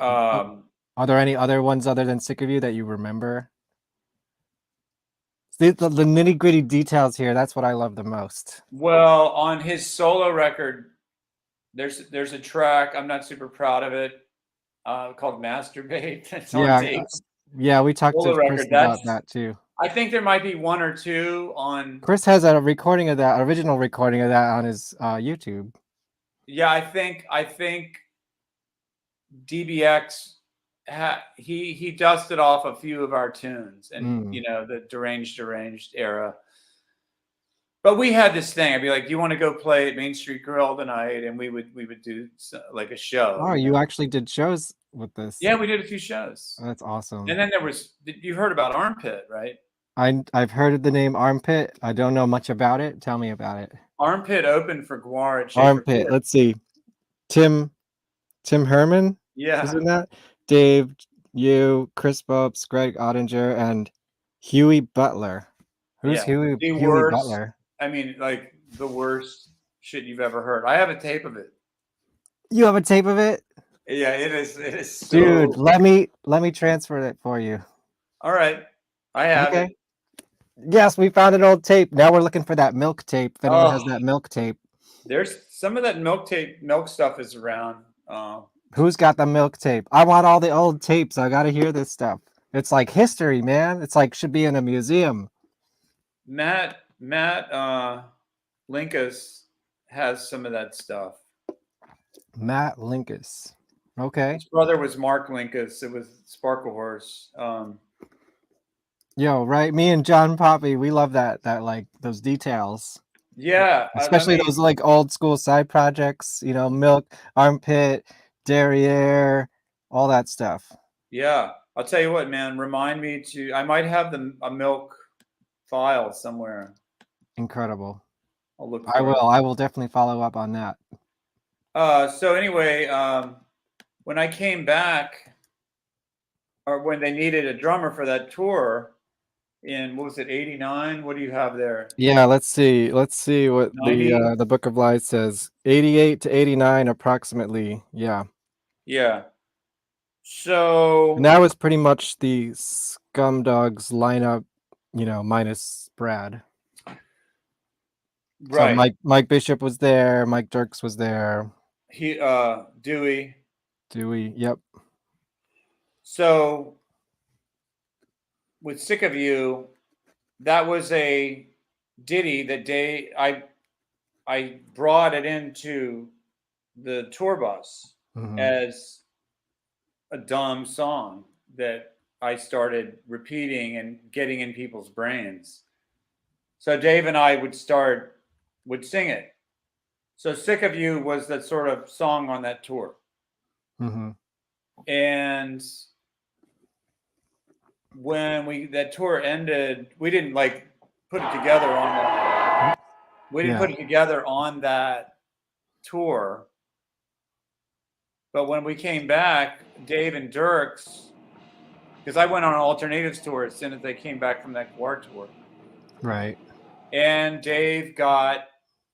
Are there any other ones other than Sick of You that you remember? The nitty gritty details here, that's what I love the most. well, on his solo record, there's a track, I'm not super proud of it, called Masturbate. It's on Dave's Yeah, we talked solo to Chris record. about that too. I think there might be one or two on. Chris has a recording of that, original recording of that on his YouTube. Yeah, I think DBX he dusted off a few of our tunes, and you know, the deranged era. But we had this thing. I'd be like, "Do you want to go play at Main Street Grill tonight?" And we would do like a show. Oh, you actually did shows with this? Yeah, we did a few shows. Oh, that's awesome. And then you heard about Armpit, right? I've heard of the name Armpit. I don't know much about it. Tell me about it. Armpit opened for Gwar at Shafer Armpit. Court. Let's see. Tim Herman. Yeah. Isn't that Dave? You, Chris Bopes, Greg Ottinger, and Huey Butler. Who's Huey Butler? I mean, like the worst shit you've ever heard. I have a tape of it. You have a tape of it? Yeah, it is. So... Dude, let me transfer it for you. All right, I have it. Yes, we found an old tape. Now we're looking for that milk tape. If anyone has that milk tape, there's some of that milk stuff is around. Who's got the milk tape? I want all the old tapes. I got to hear this stuff. It's like history, man. It's like should be in a museum. Matt Linkus has some of that stuff. Matt Linkus. Okay. His brother was Mark Linkus. It was Sparkle Horse. Yo, right? Me and John Poppy, we love that like those details. Yeah. Especially those like old school side projects, you know, Milk, Armpit, Derriere, all that stuff. Yeah. I'll tell you what, man, remind me I might have a Milk file somewhere. Incredible. I'll look. I will definitely follow up on that. So anyway, when I came back, or when they needed a drummer for that tour in, what was it, 89? What do you have there? Yeah, let's see what the Book of Lies says. 88 to 89 approximately. Yeah. So and that was pretty much the Scumdogs lineup, you know, minus Brad. Right. So Mike Bishop was there, Mike Dirks was there. Dewey, yep. So with Sick of You, that was a ditty that I brought it into the tour bus as a dumb song that I started repeating and getting in people's brains. So Dave and I would sing it. So Sick of You was that sort of song on that tour. And when that tour ended, we didn't like put it together on that. We didn't put it together on that tour. But when we came back, Dave and Dirks, because I went on an Alternatives tour as soon as they came back from that Gwar tour. Right. and Dave got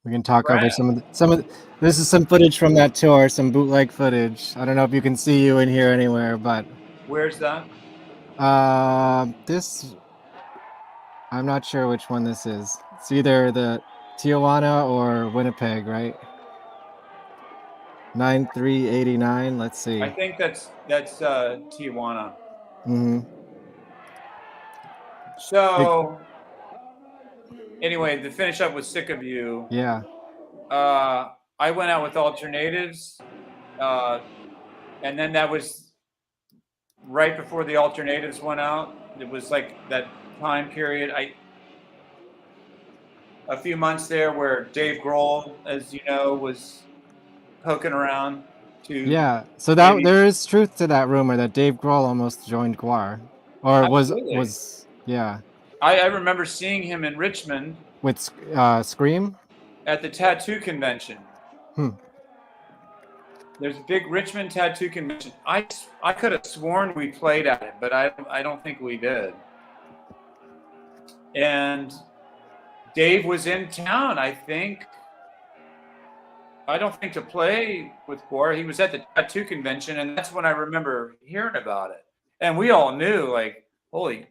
We can talk over Brad. this is some footage from that tour, some bootleg footage. I don't know if you can see you in here anywhere, but Where's that? this I'm not sure which one this is. It's either the Tijuana or Winnipeg, right? 9389. Let's see. I think that's Tijuana. Mm-hmm. So anyway, to finish up with Sick of You, Yeah. I went out with Alternatives, and then that was right before the Alternatives went out. It was like that time period. A few months there where Dave Grohl, as you know, was poking around to Yeah. So that maybe there is truth to that rumor that Dave Grohl almost joined Gwar. Or absolutely. yeah. I remember seeing him in Richmond With Scream? at the tattoo convention. Hmm. There's a big Richmond tattoo convention. I could have sworn we played at it, but I don't think we did. And Dave was in town, I think. I don't think to play with Gwar. He was at the tattoo convention, and that's when I remember hearing about it. And we all knew, like, holy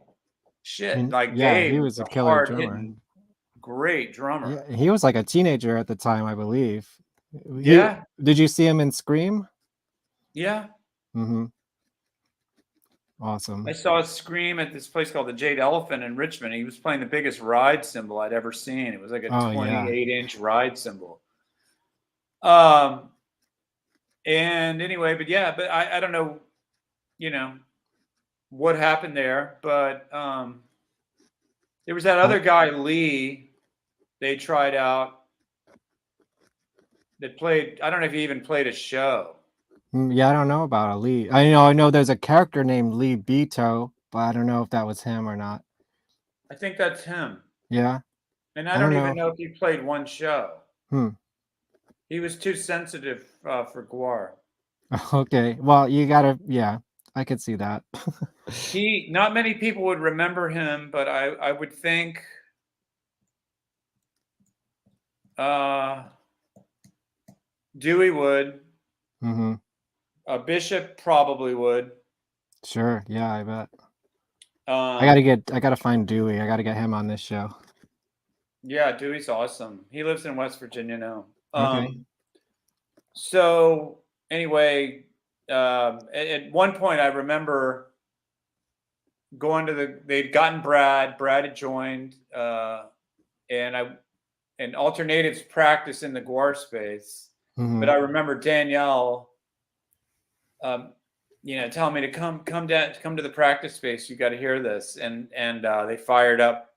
shit! Like Yeah, Dave he was was a a killer drummer. hard-hitting, great drummer. Yeah, he was like a teenager at the time, I believe. Yeah. Did you see him in Scream? Yeah. Mm-hmm. Awesome. I saw a Scream at this place called the Jade Elephant in Richmond. He was playing the biggest ride cymbal I'd ever seen. It was like a 28-inch ride cymbal. And anyway, but yeah, but I don't know, you know, what happened there, but there was that other guy, Lee, they tried out that played, I don't know if he even played a show. Yeah, I don't know about a Lee. I know there's a character named Lee Beto, but I don't know if that was him or not. I think that's him. Yeah. And I don't even know if he played one show. He was too sensitive for Gwar. Okay. Well, you gotta, yeah, I could see that. Not many people would remember him, but I would think Dewey would. Mm-hmm. Bishop probably would. Sure. Yeah, I bet. I gotta find Dewey. I gotta get him on this show. Yeah, Dewey's awesome. He lives in West Virginia now. Okay. So anyway, at one point I remember going to they'd gotten Brad had joined, and Alternatives practice in the Gwar space. Mm-hmm. But I remember Danielle, telling me to come to the practice space. You got to hear this, and they fired up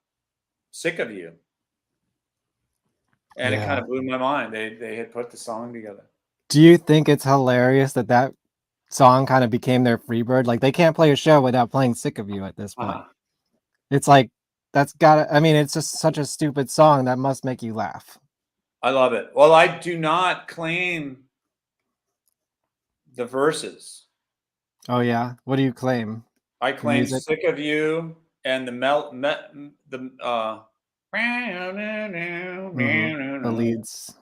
"Sick of You," and it kind of blew my mind. They had put the song together. Do you think it's hilarious that song kind of became their Freebird? Like they can't play a show without playing "Sick of You" at this point. It's like it's just such a stupid song that must make you laugh. I love it. Well, I do not claim the verses. Oh yeah, what do you claim? I claim "Sick of You" and the the leads,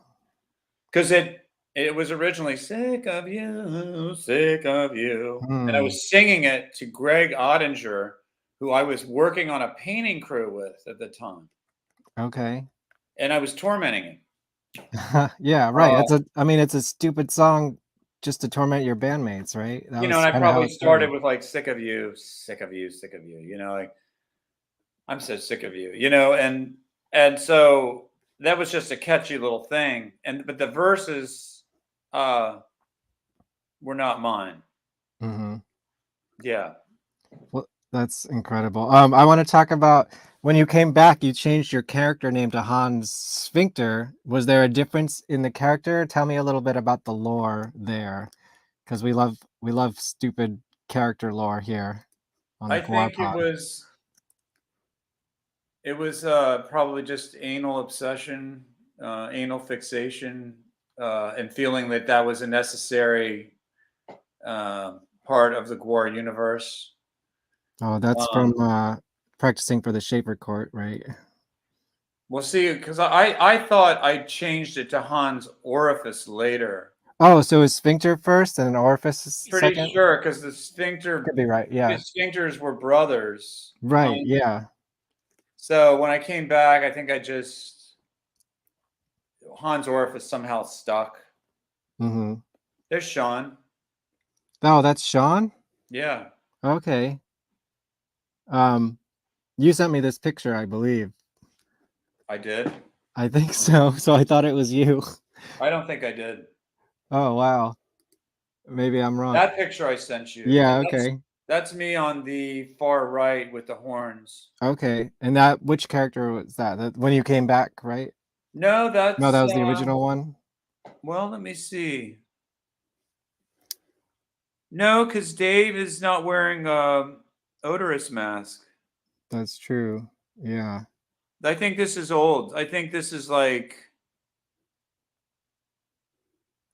because it was originally "Sick of You, Sick of You," and I was singing it to Greg Ottinger, who I was working on a painting crew with at the time. Okay. And I was tormenting him. Yeah, right. It's a stupid song just to torment your bandmates, right? And I probably started with like "Sick of You, Sick of You, Sick of You," like I'm so sick of you, and so that was just a catchy little thing. But the verses were not mine. Mm-hmm. Yeah. Well, that's incredible. I want to talk about when you came back, you changed your character name to Hans Sphincter. Was there a difference in the character? Tell me a little bit about the lore there, because we love stupid character lore here on the GWARPod. Think it was probably just anal obsession, anal fixation, and feeling that was a necessary part of the Gwar universe. Oh, that's from practicing for the Shafer Court, right? We'll see, because I thought I changed it to Hans Orifice later. Oh, so is Sphincter first and an Orifice is Pretty second? sure, because the Sphincter, Could be right. Yeah. the Sphincters were brothers. Right. Yeah. So when I came back, I think I just Hans Orifice somehow stuck. Mm-hmm. There's Sean. Oh, that's Sean? Yeah. Okay. You sent me this picture, I believe. I did. I think so. So I thought it was you. I don't think I did. Oh, wow. Maybe I'm wrong. That picture I sent you. Yeah, That's, okay. that's me on the far right with the horns. Okay. And that which character was that? That when you came back, right? No, that's No, that was the original one. Well, let me see. No, because Dave is not wearing a odorous mask. That's true. Yeah. I think this is old. I think this is like,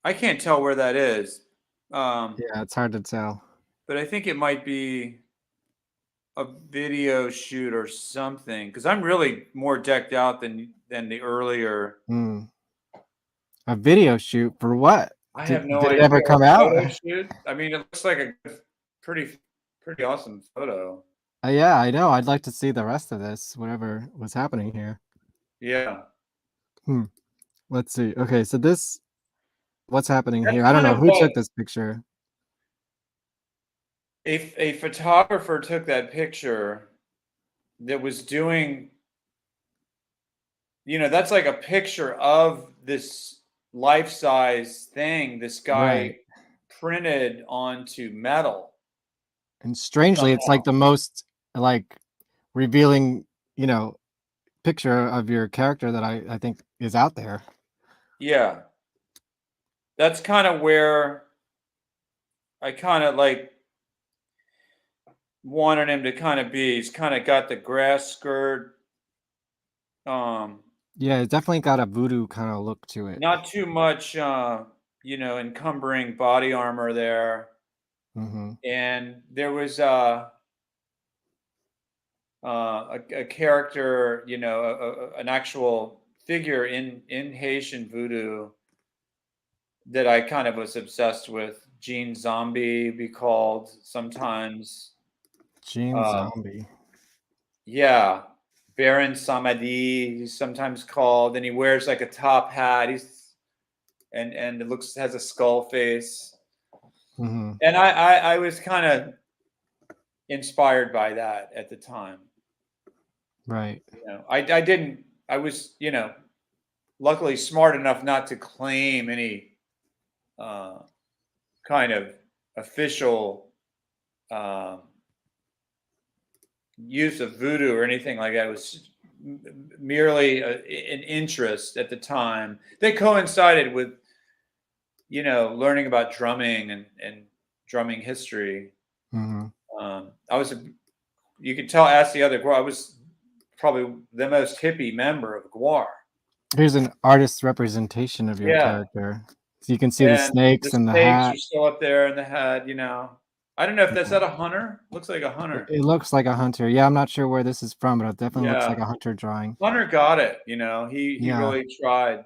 I can't tell where that is. Yeah, it's hard to tell. But I think it might be a video shoot or something, because I'm really more decked out than the earlier. A video shoot for what? I have no did idea. it ever come out? Photo shoot? I mean, it looks like a pretty awesome photo. Yeah, I know. I'd like to see the rest of this, whatever was happening here. Yeah. Let's see. Okay, so this, what's happening here? I don't know who took this picture. A photographer took that picture that was doing, that's like a picture of this life-size thing this guy printed onto metal. And strangely, it's like the most like revealing, picture of your character that I think is out there. Yeah. That's kind of where I kind of like wanted him to kind of be. He's kind of got the grass skirt. Yeah, it's definitely got a voodoo kind of look to it. Not too much, encumbering body armor there. And there was a character, an actual figure in Haitian voodoo that I kind of was obsessed with. Gene Zombie be called sometimes. Gene Zombie. Yeah. Baron Samedi, he's sometimes called, and he wears like a top hat. And it has a skull face. And I was kind of inspired by that at the time. Right. I was, luckily smart enough not to claim any kind of official use of voodoo or anything like that. It was merely an interest at the time. They coincided with, learning about drumming and drumming history. You could tell, ask the other Gwar, I was probably the most hippie member of Gwar. Here's an artist's representation of your character. So you can see the snakes and the hat. Snakes are still up there in the hat, I don't know if that's a hunter. Looks like a hunter. It looks like a hunter. Yeah, I'm not sure where this is from, but it definitely looks like a hunter drawing. Hunter got it. He really tried.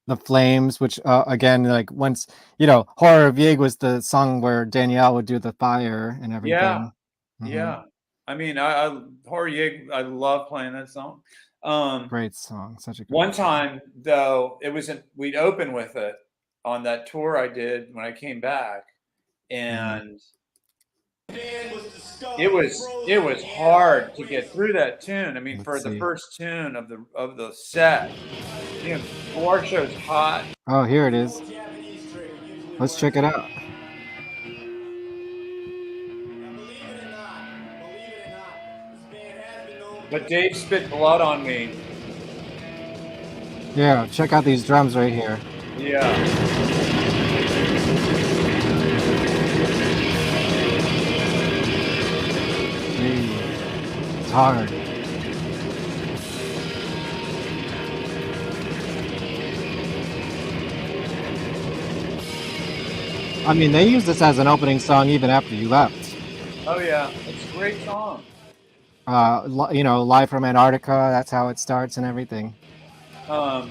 The flames, which again, like once Horror of Yig was the song where Danielle would do the fire and everything. Yeah. I mean, I Horror Yig. I love playing that song. Great song, such a good one time though, we'd open with it on that tour I did when I came back, and it was hard to get through that tune. I mean, for the first tune of the set, Gwar shows hot. Oh, here it is. Let's check it out. But Dave spit blood on me. Yeah, check out these drums right here. Yeah. It's hard. I mean, they used this as an opening song even after you left. Oh yeah, it's a great song. Live from Antarctica. That's how it starts and everything. But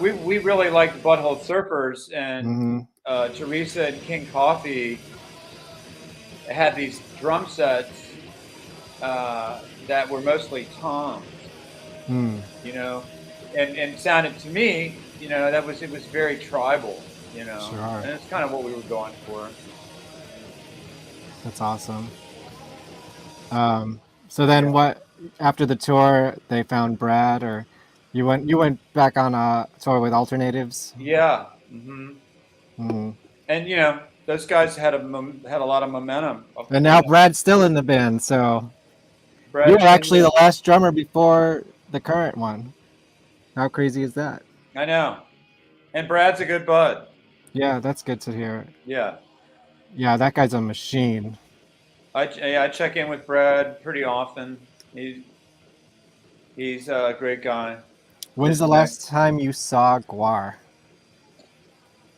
we really liked Butthole Surfers, and Teresa and King Coffee had these drum sets that were mostly toms, you know, and sounded to me, it was very tribal, Sure. and it's kind of what we were going for. That's awesome. So then what, after the tour, they found Brad, or you went back on a tour with Alternatives? Yeah. And those guys had a lot of momentum. And now Brad's still in the band, so Brad you were actually the last drummer before the current one. How crazy is that? I know. And Brad's a good bud. Yeah, that's good to hear. Yeah. Yeah, that guy's a machine. I check in with Brad pretty often. He's a great guy. When's the last time you saw Gwar?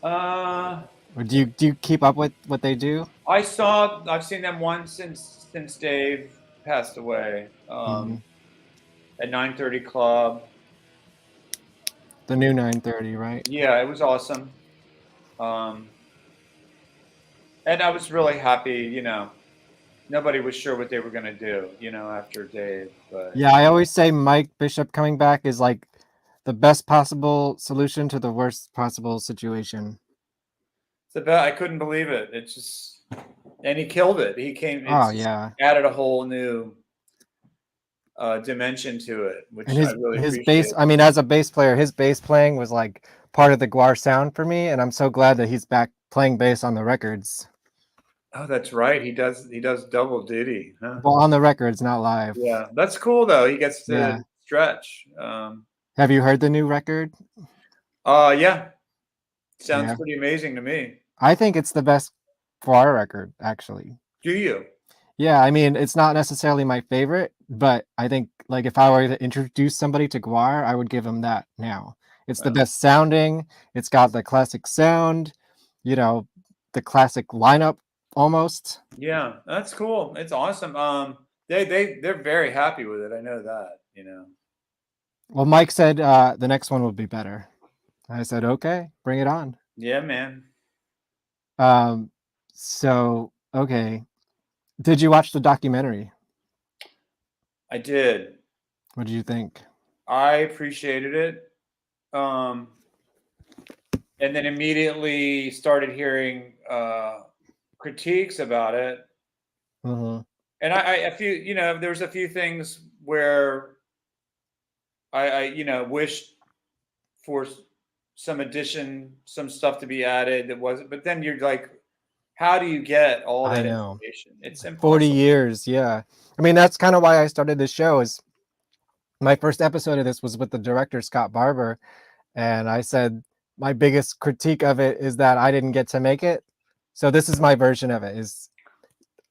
Or do you keep up with what they do? I've seen them once since Dave passed away. At 930 Club. The new 930, right? Yeah, it was awesome. And I was really happy, nobody was sure what they were going to do, after Dave. But yeah, I always say Mike Bishop coming back is like the best possible solution to the worst possible situation. I couldn't believe it. It's just, and he killed it. He came. Added a whole new dimension to it, which and I really his appreciate. bass. I mean, as a bass player, his bass playing was like part of the Gwar sound for me, and I'm so glad that he's back playing bass on the records. Oh, that's right. He does double duty. Huh? Well, on the records, not live. Yeah, that's cool though. He gets to stretch. Have you heard the new record? Yeah. Sounds pretty amazing to me. I think it's the best Gwar record, actually. Do you? Yeah, I mean, it's not necessarily my favorite, but I think like if I were to introduce somebody to Gwar, I would give them that now. It's the best sounding. It's got the classic sound, the classic lineup almost. Yeah, that's cool. It's awesome. They're very happy with it. I know that, Well, Mike said the next one would be better. I said, okay, bring it on. Yeah, man. So, okay. Did you watch the documentary? I did. What did you think? I appreciated it. And then immediately started hearing critiques about it. And I feel, there was a few things where I wished for some stuff to be added that wasn't, but then you're like, how do you get all that information? It's impossible. 40 years, yeah. I mean, that's kind of why I started this show. Is my first episode of this was with the director, Scott Barber, and I said my biggest critique of it is that I didn't get to make it. So this is my version of it. Is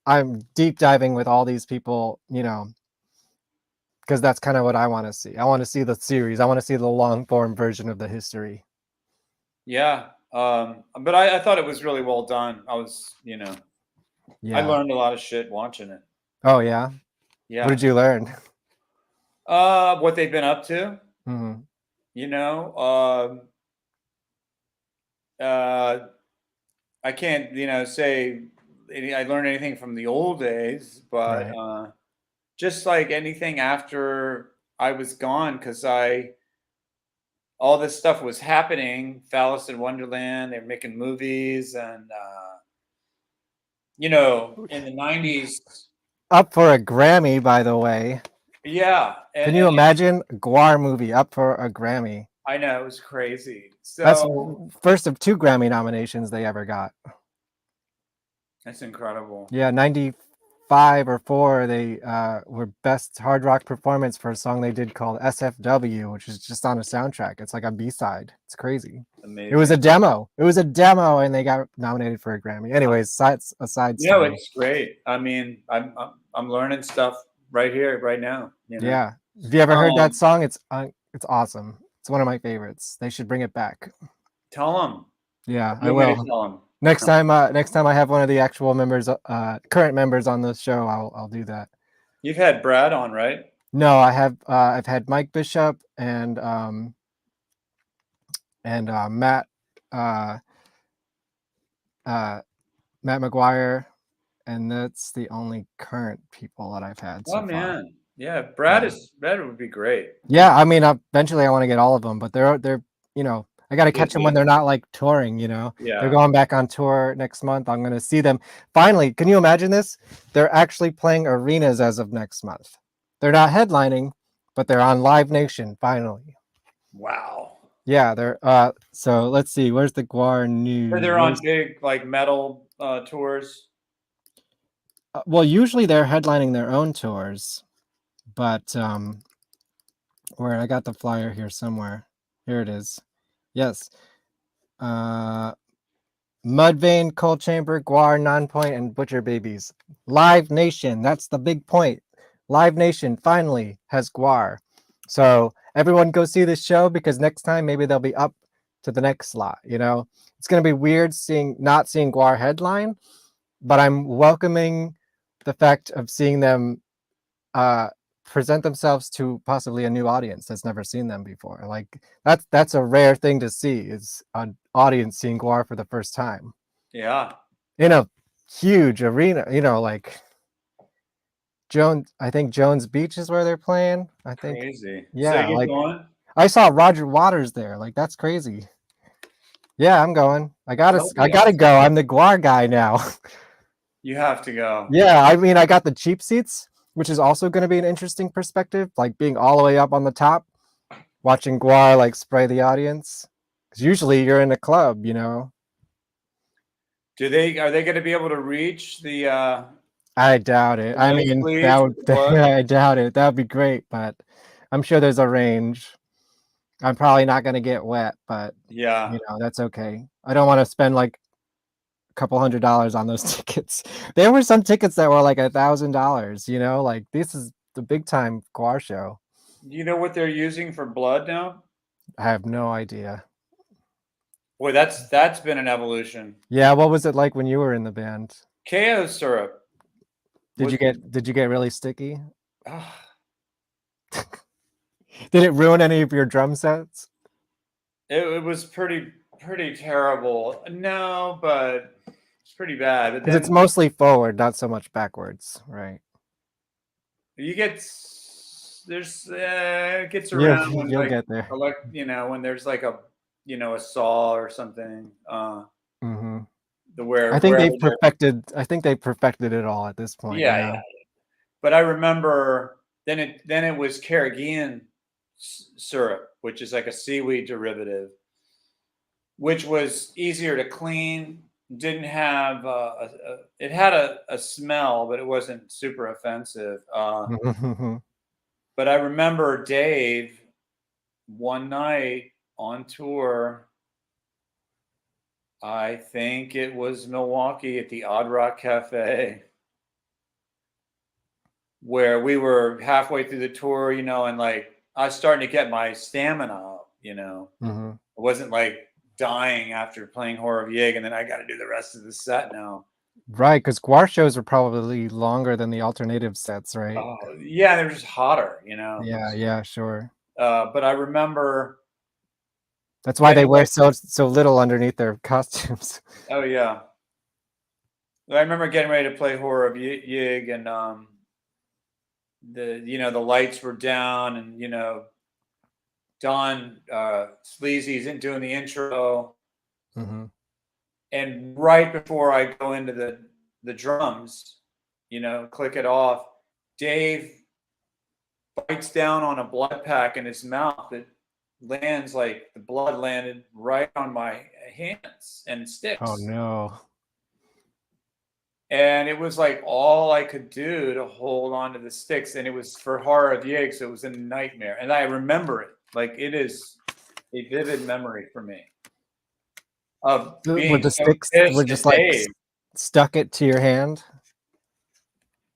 I'm deep diving with all these people, because that's kind of what I want to see. I want to see the series. I want to see the long form version of the history. Yeah. But I thought it was really well done. I was, I learned a lot of shit watching it. Oh, yeah? Yeah. What did you learn? What they've been up to. I can't, say I learned anything from the old days, but just like anything after I was gone, because all this stuff was happening. Phallus in Wonderland, they were making movies, and in the 90s. Up for a Grammy, by the way. Yeah. Can you imagine a Gwar movie up for a Grammy? I know, it was crazy. So that's first of 2 Grammy nominations they ever got. That's incredible. Yeah, 95 or 4, they were best hard rock performance for a song they did called SFW, which is just on a soundtrack. It's like a B-side. It's crazy. Amazing. It was a demo. And they got nominated for a Grammy. Anyways, aside. It's great. I mean, I'm learning stuff right here, right now. Yeah. Have you ever heard that song? It's awesome. It's one of my favorites. They should bring it back. Tell them. Yeah, I will. Tell them. Next time I have one of the actual members, current members on the show, I'll do that. You've had Brad on, right? No, I have. I've had Mike Bishop and Matt uh, Matt McGuire, and that's the only current people that I've had so Oh far. man, yeah, Brad would be great. Yeah, I mean, eventually I want to get all of them, but they're I got to catch them when Busy. they're not like touring. They're Yeah. going back on tour next month. I'm going to see them finally. Can you imagine this? They're actually playing arenas as of next month. They're not headlining, but they're on Live Nation finally. Wow. Yeah, they're so let's see, where's the Gwar news? So they're on big like metal tours. Well, usually they're headlining their own tours, but where I got the flyer here somewhere. Here it is. Yes. Mudvayne, Cold Chamber, Gwar, Nonpoint, and Butcher Babies. Live Nation, that's the big point. Live Nation finally has Gwar. So everyone go see this show, because next time maybe they'll be up to the next slot. It's going to be weird not seeing Gwar headline, but I'm welcoming the fact of seeing them present themselves to possibly a new audience that's never seen them before. Like that's a rare thing to see, is an audience seeing Gwar for the first time. Yeah. In a huge arena, like I think Jones Beach is where they're playing. I think. Crazy. Yeah, So you like going? I saw Roger Waters there. Like that's crazy. Yeah, I'm going. I gotta awesome. go. I'm the Gwar guy now. You have to go. Yeah, I mean, I got the cheap seats, which is also going to be an interesting perspective, like being all the way up on the top, watching Gwar like spray the audience. Because usually you're in a club, Are they going to be able to reach the? I doubt it. I mean, I doubt it. That would be great, but I'm sure there's a range. I'm probably not going to get wet, but yeah, that's okay. I don't want to spend like couple $100 on those tickets. There were some tickets that were like $1,000, like this is the big time Gwar show. You know what they're using for blood now? I have no idea. Boy, that's been an evolution. Yeah, what was it like when you were in the band? KO syrup. Did you get really sticky? Did it ruin any of your drum sets? It was pretty terrible. No, but it's pretty bad. Because it's mostly forward, not so much backwards, right? You get it gets around when you'll get there. When there's like a saw or something. Mm-hmm. I think they perfected it all at this point. Yeah. But I remember then it was Carrageenan syrup, which is like a seaweed derivative, which was easier to clean. Didn't have it had a smell, but it wasn't super offensive. But I remember Dave one night on tour. I think it was Milwaukee at the Odd Rock Cafe, where we were halfway through the tour, and like I was starting to get my stamina up, Mm-hmm. I wasn't like dying after playing Horror of Yig, and then I got to do the rest of the set now. Right, because Gwar shows are probably longer than the alternative sets, right? Yeah, they're just hotter, Yeah, sure. But I remember that's why they wear so little underneath their costumes. Oh yeah, I remember getting ready to play Horror of Yig, and the lights were down, and Don Sleazy's doing the intro. Mm-hmm. And right before I go into the drums, click it off, Dave bites down on a blood pack in his mouth that lands, like the blood landed right on my hands and sticks. Oh no. And it was like all I could do to hold on to the sticks. And it was for Horror of Yig, so it was a nightmare. And I remember it. Like it is a vivid memory for me. Of being the sticks were just like stuck it to your hand?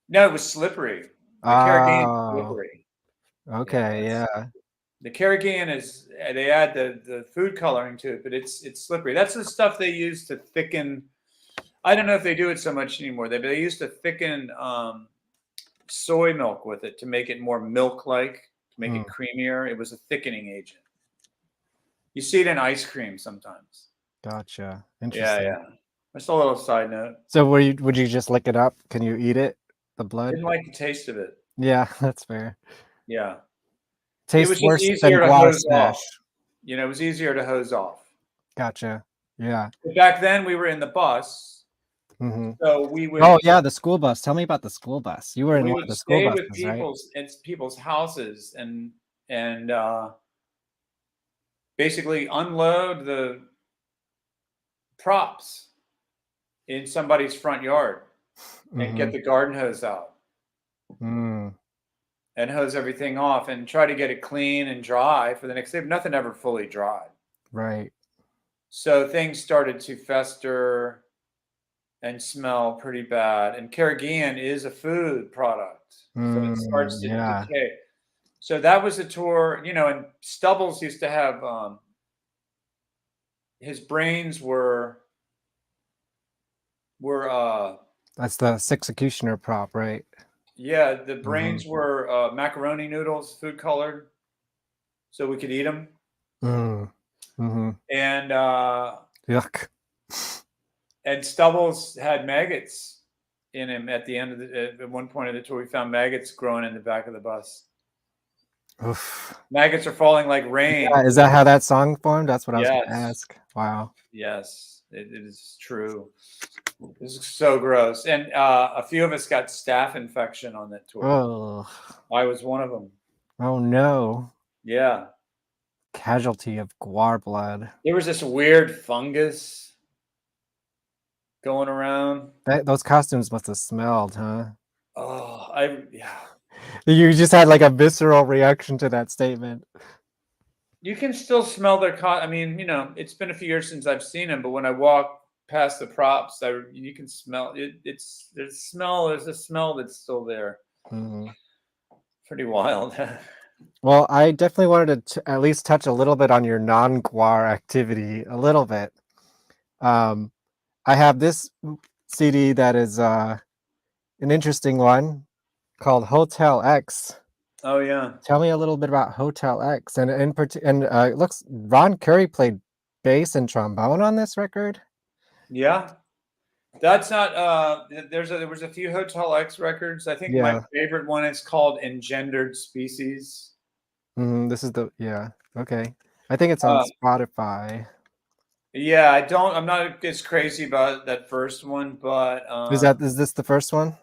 No, it was slippery. The Carrageenan slippery. Okay, yeah. The Carrageenan they add the food coloring to it, but it's slippery. That's the stuff they use to thicken. I don't know if they do it so much anymore. They used to thicken soy milk with it to make it more milk-like, to make it creamier. It was a thickening agent. You see it in ice cream sometimes. Gotcha. Yeah, Interesting. yeah. Just a little side note. So would you just lick it up? Can you eat it? The blood? Didn't like the taste of it. Yeah, that's fair. Yeah. It was Tastes just worse than easier to Gwar hose Smash. off. You know, it was easier to hose off. Gotcha. Yeah. But back then we were in the bus. Mm-hmm. So we would Oh yeah, the school bus. Tell me about the school bus. You were in we one would of the school stay buses, with right? people's houses and basically unload the props in somebody's front yard and get the garden hose out Mm, and hose everything off and try to get it clean and dry for the next day. But nothing ever fully dried. right. So things started to fester and smell pretty bad. And Carrageenan is a food product. So it starts to Yeah. decay. So that was a tour, you know, and Stubbles used to have his brains were That's the Sixecutioner prop, right? yeah, the brains were macaroni noodles, food colored, so we could eat them. And Yuck. and Stubbles had maggots in him at the end of at one point of the tour. We found maggots growing in the back of the bus. Oof. Maggots are falling like rain. Yeah, is that how that song formed? That's what I was going to Yes. ask. Wow. Yes, it is true. This is so gross. And a few of us got staph infection on that tour. Oh. I was one of them. Oh no. Yeah. Casualty of Gwar blood. There was this weird fungus going around. Those costumes must have smelled, huh? Oh, yeah. You just had like a visceral reaction to that statement. You can still smell their I mean, you know, it's been a few years since I've seen them, but when I walk past the props, you can smell it. There's a smell that's still there. Pretty wild. Well, I definitely wanted to at least touch a little bit on your non-Gwar activity, a little bit. I have this CD that is an interesting one called Hotel X. Oh yeah. Tell me a little bit about Hotel X, and it looks Ron Curry played bass and trombone on this record. Yeah. That's not there was a few Hotel X records. I think my favorite one is called Engendered Species. This is okay. I think it's on Spotify. Yeah, I'm not as crazy about that first one, but Is this the first one?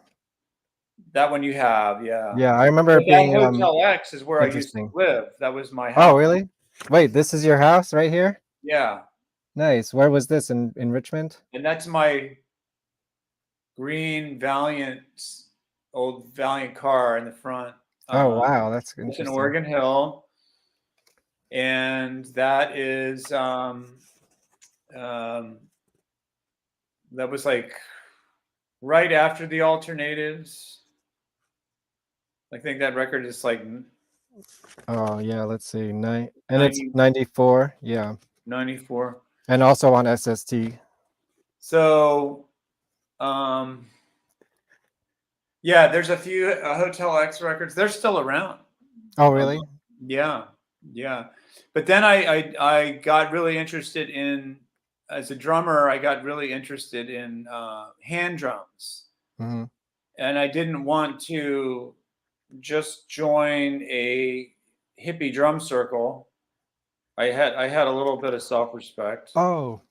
That one you have, yeah. Yeah, I remember being Hotel X is where I used to live. That was my house. Oh, really? Wait, this is your house right here? Yeah. Nice. Where was this, in Richmond? And that's my green old Valiant car in the front. Oh wow, that's interesting. It's in Oregon Hill, and that is that was like right after the Alternatives. I think that record is like. Oh yeah, let's see, it's 94. Yeah, 94, and also on SST. So, yeah, there's a few Hotel X records. They're still around. Oh, really? Yeah. But then I got really interested in, as a drummer, I got really interested in hand drums. And I didn't want to just join a hippie drum circle. I had a little bit of self-respect. Oh,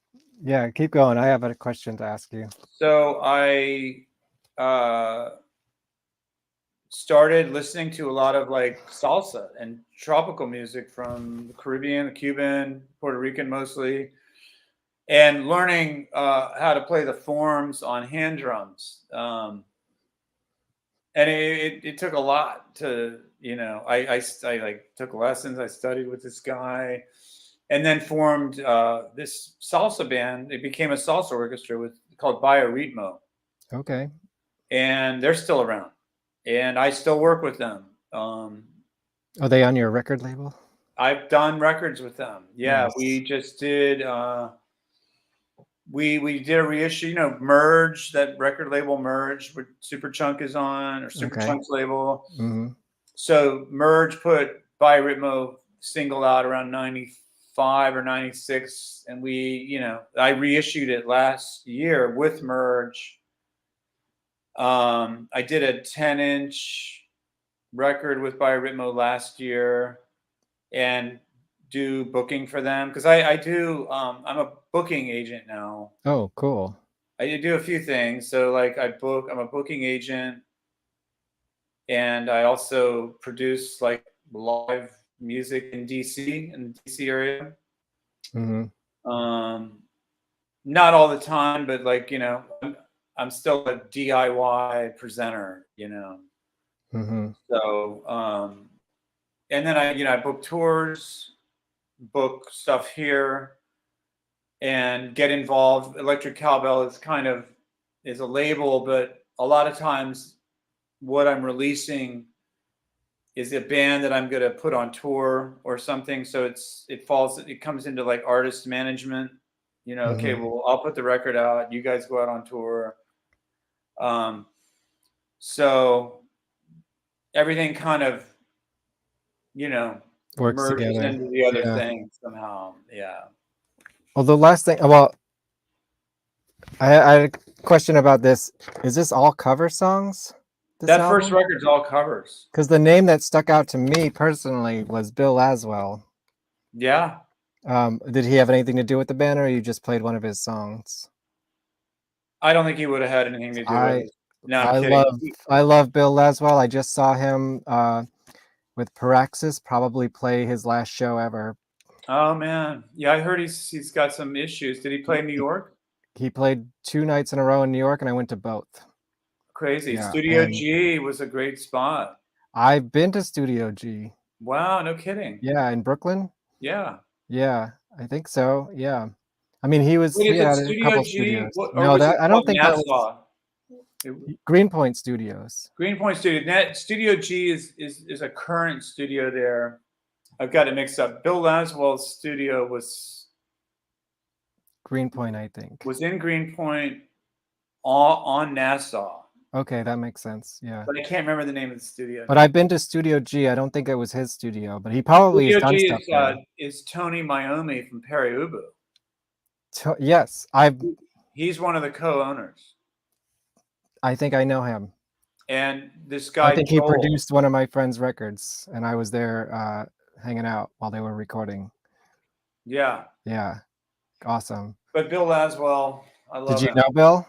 yeah, keep going. I have a question to ask you. So I started listening to a lot of like salsa and tropical music from the Caribbean, the Cuban, Puerto Rican mostly, and learning how to play the forms on hand drums. And it took a lot to, you know, I like took lessons. I studied with this guy, and then formed this salsa band. It became a salsa orchestra called Bioritmo. Okay. And they're still around, and I still work with them. Are they on your record label? I've done records with them. Yeah, nice. We just did we did a reissue, Merge, that record label Merge, where Superchunk is on, or Superchunk's label. Mm-hmm. So Merge put By Ritmo single out around 95 or 96, and I reissued it last year with Merge. I did a 10-inch record with By Ritmo last year, and do booking for them because I do. I'm a booking agent now. Oh, cool. I do a few things. So like I'm a booking agent, and I also produce like live music in the DC area. Mm-hmm. Not all the time, but like, I'm still a DIY presenter, Mm-hmm. So, and then I book tours, book stuff here, and get involved. Electric Cowbell is a label, but a lot of times what I'm releasing is a band that I'm going to put on tour or something. So it comes into like artist management, okay, well, I'll put the record out. You guys go out on tour. So everything kind of, Works merges together into the other thing somehow. Yeah. Well, the last thing, I had a question about this. Is this all cover songs? That first record's all covers. Because the name that stuck out to me personally was Bill Laswell. Yeah. Did he have anything to do with the band, or you just played one of his songs? I don't think he would have had anything to do with it. No, I'm kidding. I love Bill Laswell. I just saw him with Paraxis probably play his last show ever. Oh man, yeah, I heard he's got some issues. Did he play in New York? He played 2 nights in a row in New York, and I went to both. Crazy. Yeah, Studio G was a great spot. I've been to Studio G. Wow, no kidding. Yeah, in Brooklyn. Yeah. Yeah, I think so. Yeah, I mean he was. Wait, he had Studio a couple G? studios. No, that I don't think Nassau? that was Greenpoint Studios. Greenpoint Studio. Studio G is a current studio there. I've got it mixed up. Bill Laswell's studio was Greenpoint, I think. Was in Greenpoint on Nassau. Okay, that makes sense. Yeah. But I can't remember the name of the studio. But I've been to Studio G. I don't think it was his studio, but he probably has done stuff there. Is Tony Iommi from Perry Ubu. Yes, He's one of the co-owners. I think I know him. And this guy, I think he produced one of my friend's records, and I was there hanging out while they were recording. Yeah. Yeah. Awesome. But Bill Laswell, I love him. Did you know Bill?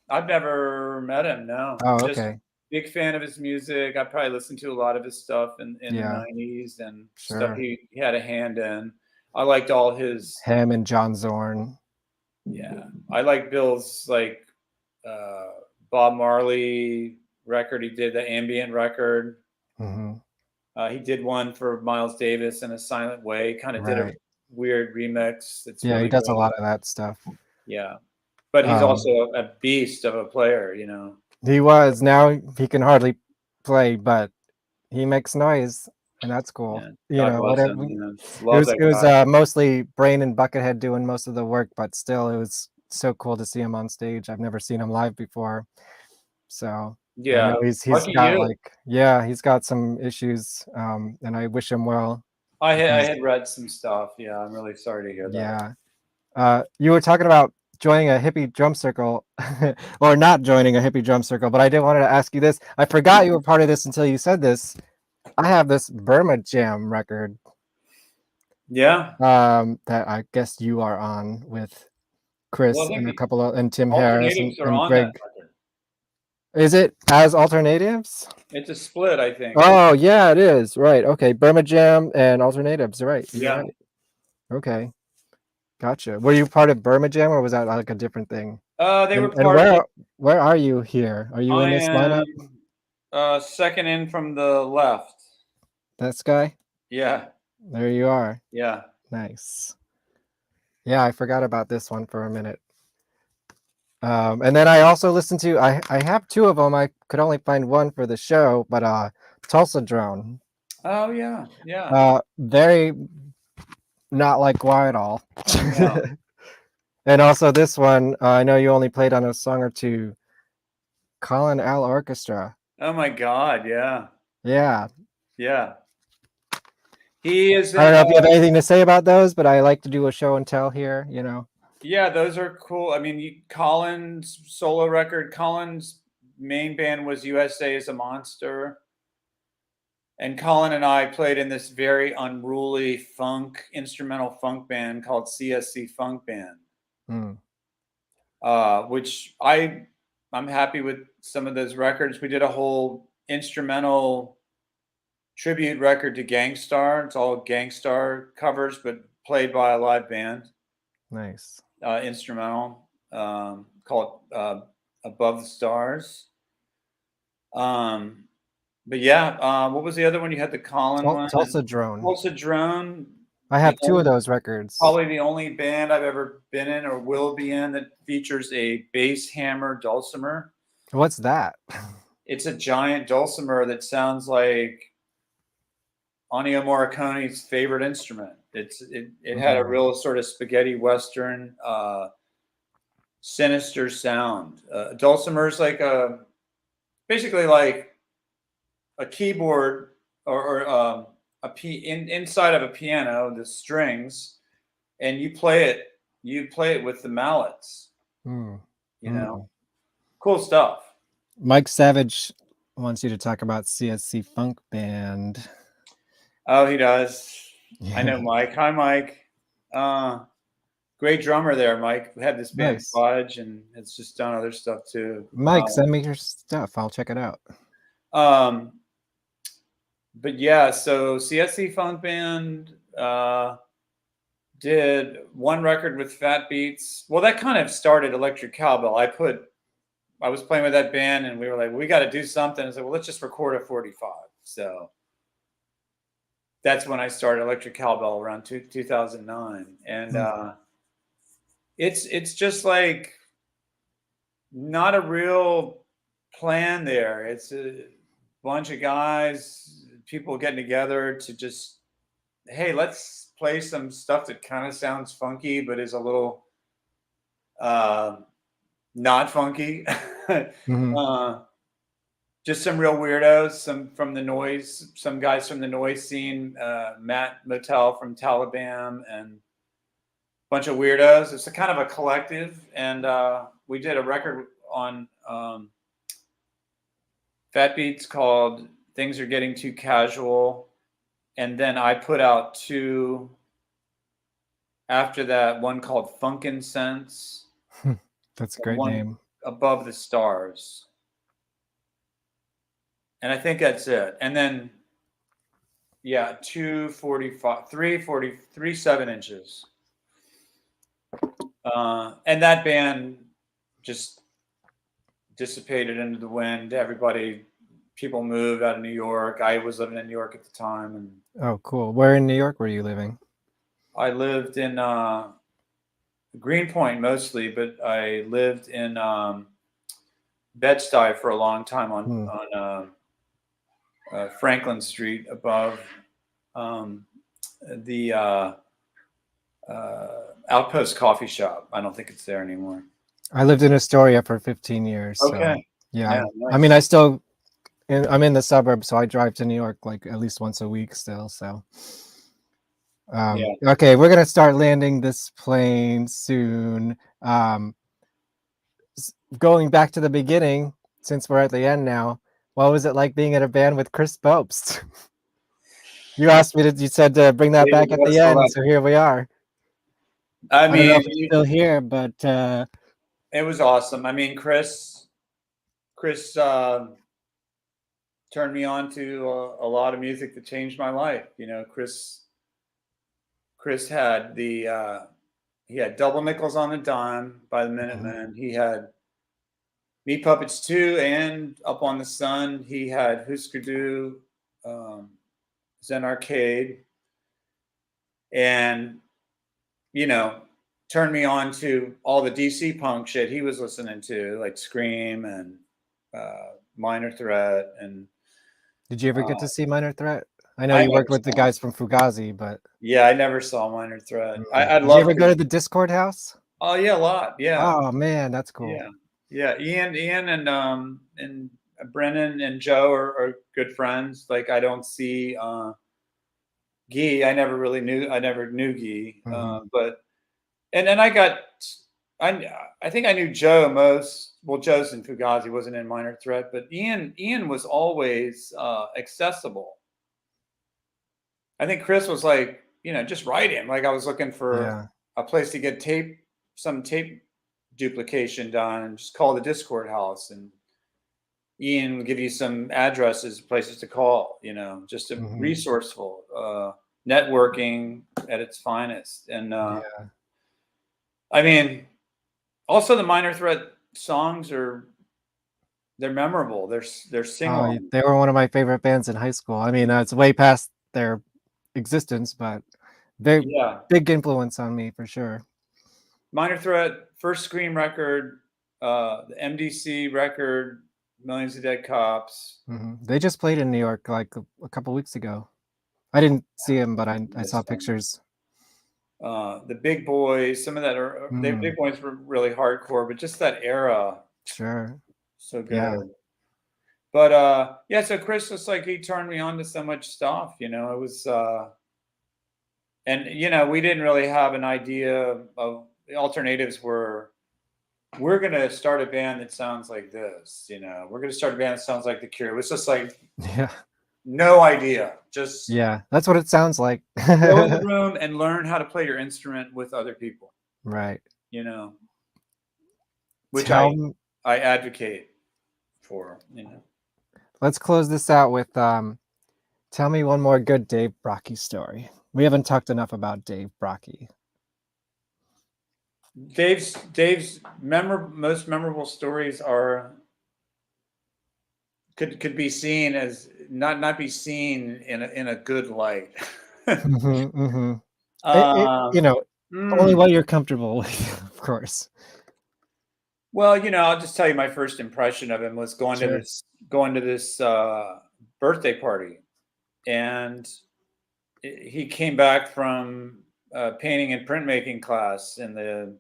I've never met him, no. Oh, Just okay. big fan of his music. I probably listened to a lot of his stuff in the 90s and stuff he had a hand in. I liked all his... Him and John Zorn. Yeah. I like Bill's, like, Bob Marley record. He did the ambient record. Mm-hmm. He did one for Miles Davis in a silent way. Kind of did a weird remix. It's really he does great. a lot of that stuff. Yeah, but he's also a beast of a player. He was. Now he can hardly play, but he makes noise, and that's cool. Yeah, whatever. It was mostly Brain and Buckethead doing most of the work, but still, it was so cool to see him on stage. I've never seen him live before, so yeah, he's got he's got some issues, and I wish him well. I had read some stuff. Yeah, I'm really sorry to hear that. Yeah, you were talking about joining a hippie drum circle, or not joining a hippie drum circle, but I did want to ask you this. I forgot you were part of this until you said this. I have this Burma Jam record. Yeah. That I guess you are on with Chris and a couple of and Tim Harris and Greg. Is it as Alternatives? It's a split, I think. Oh yeah, it is. Right. Okay. Burma Jam and Alternatives. Right. Yeah. Right. Okay. Gotcha. Were you part of Burma Jam, or was that like a different thing? They were part of. Where are you here? Are you in this lineup? Second in from the left. This guy? Yeah. There you are. Yeah. Nice. Yeah, I forgot about this one for a minute. And then I also listened to, I have 2 of them. I could only find one for the show, but Tulsa Drone. Oh, yeah. Yeah. Very not like Gwar at all. No. And also this one, I know you only played on a song or two. Colin Al Orchestra. Oh my God, yeah, Yeah. yeah. He is. I don't know if you have anything to say about those, but I like to do a show and tell here, you know. Yeah, those are cool. I mean, Colin's solo record. Colin's main band was USA is a Monster. And Colin and I played in this very unruly instrumental funk band called CSC Funk Band, which I'm happy with some of those records. We did a whole instrumental tribute record to Gangstar. It's all Gangstar covers, but played by a live band. Nice. Instrumental called Above the Stars. But yeah, what was the other one? You had the Colin one. Tulsa Drone. Tulsa Drone. I have two of those records. Probably the only band I've ever been in or will be in that features a bass hammer dulcimer. What's that? It's a giant dulcimer that sounds like Ennio Morricone's favorite instrument. It had a real sort of spaghetti western, sinister sound. Dulcimer is like basically like a keyboard or inside of a piano, the strings, and you play it with the mallets. You know, cool stuff. Mike Savage wants you to talk about CSC Funk Band. Oh, he does. Yeah. I know Mike. Hi, Mike. Great drummer there, Mike. We had this band Fudge, and it's just done other stuff too. Mike, send me your stuff. I'll check it out. But yeah, so CSC Funk Band did one record with Fat Beats. Well, that kind of started Electric Cowbell. I was playing with that band, and we were like, we got to do something. I said, well, let's just record a 45. So that's when I started Electric Cowbell around 2009. And it's just like not a real plan there. It's a bunch of guys, people getting together to just, hey, let's play some stuff that kind of sounds funky, but is a little not funky. Just some real weirdos, some guys from the noise scene, Matt Motel from Taliban, and a bunch of weirdos. It's a kind of a collective, and we did a record on Fat Beats called Things Are Getting Too Casual, and then I put out two after that, one called Funkin' Sense. That's a great name. Above the Stars. And I think that's it. And then, yeah, 245, 3 7-inches. And that band just dissipated into the wind. People moved out of New York. I was living in New York at the time. And oh, cool. Where in New York were you living? I lived in Greenpoint mostly, but I lived in Bed-Stuy for a long time on Franklin Street above the Outpost Coffee Shop. I don't think it's there anymore. I lived in Astoria for 15 years. Okay. So, yeah. Nice. I mean, I'm in the suburbs, so I drive to New York like at least once a week still. So, okay, we're going to start landing this plane soon. Going back to the beginning, since we're at the end now, what was it like being in a band with Chris Bopst? You said to bring that back at the end, so here we are. I mean, I don't know if he's still here, but it was awesome. I mean, Chris turned me on to a lot of music that changed my life. You know, Chris had he had Double Nickels on the Dime by the Minutemen. He had Meat Puppets 2 and Up on the Sun. He had Husker Du, Zen Arcade, and turned me on to all the DC punk shit he was listening to, like Scream and Minor Threat. And did you ever get to see Minor Threat? I know you worked with the guys from Fugazi, but yeah, I never saw Minor Threat. Did you ever go to the Discord house? Oh yeah, a lot. Yeah, Oh man, that's cool. yeah, yeah. Ian, and Brennan and Joe are good friends. Like I don't see Guy. I never knew Guy, Hmm. but and then I think I knew Joe most. Well, Joe's in Fugazi, wasn't in Minor Threat, but Ian was always accessible. I think Chris was like, just write him. Like I was looking for Yeah. a place to get some tape duplication done, and just call the Discord house, and Ian will give you some addresses, places to call. Just a Hmm. resourceful, networking at its finest. And Yeah. I mean, also the Minor Threat songs they're memorable. They're sing Oh, along. they were one of my favorite bands in high school. I mean, it's way past their existence, but very Yeah, big influence on me for sure. Minor Threat, first Scream record, the MDC record, Millions of Dead Cops. They just played in New York like a couple weeks ago. I didn't see him, but I saw Missed them. pictures. The Big Boys, some of that the Mm, Big Boys were really hardcore, but just that era, sure. so Yeah. good. But yeah, so Chris was like he turned me on to so much stuff. It was and we didn't really have an idea of the alternatives were we're gonna start a band that sounds like this, we're gonna start a band that sounds like The Cure. It was just like Yeah. no idea. Just Yeah. That's what it sounds like. go in the room and learn how to play your instrument with other people, Right. you know, which Tell me, I advocate for, let's close this out with tell me one more good Dave Brocky story. We haven't talked enough about Dave Brocky. Dave's most memorable stories are could be seen as not be seen in a good light. Hmm. Hmm. um, Only mm, what you're comfortable with, of course. well, I'll just tell you my first impression of him was Sure. going to this birthday party, and he came back from painting and printmaking class in the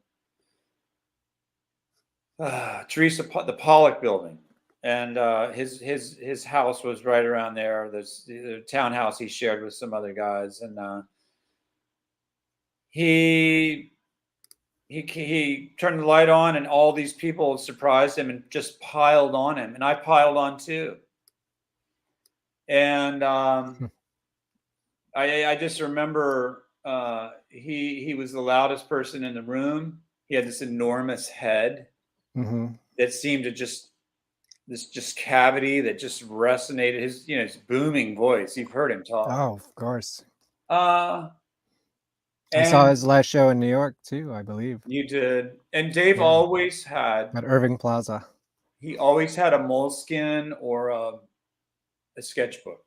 the Pollock building, and his house was right around there. There's the townhouse he shared with some other guys, and he he turned the light on, and all these people surprised him and just piled on him, and I piled on too. And I just remember he was the loudest person in the room. He had this enormous head Hmm. that seemed to just cavity that just resonated his booming voice. You've heard him talk. Oh, of course. Uh I saw and his last show in New York too, I believe. you did. And Dave Yeah. At Irving Plaza. he always had a moleskin or a sketchbook.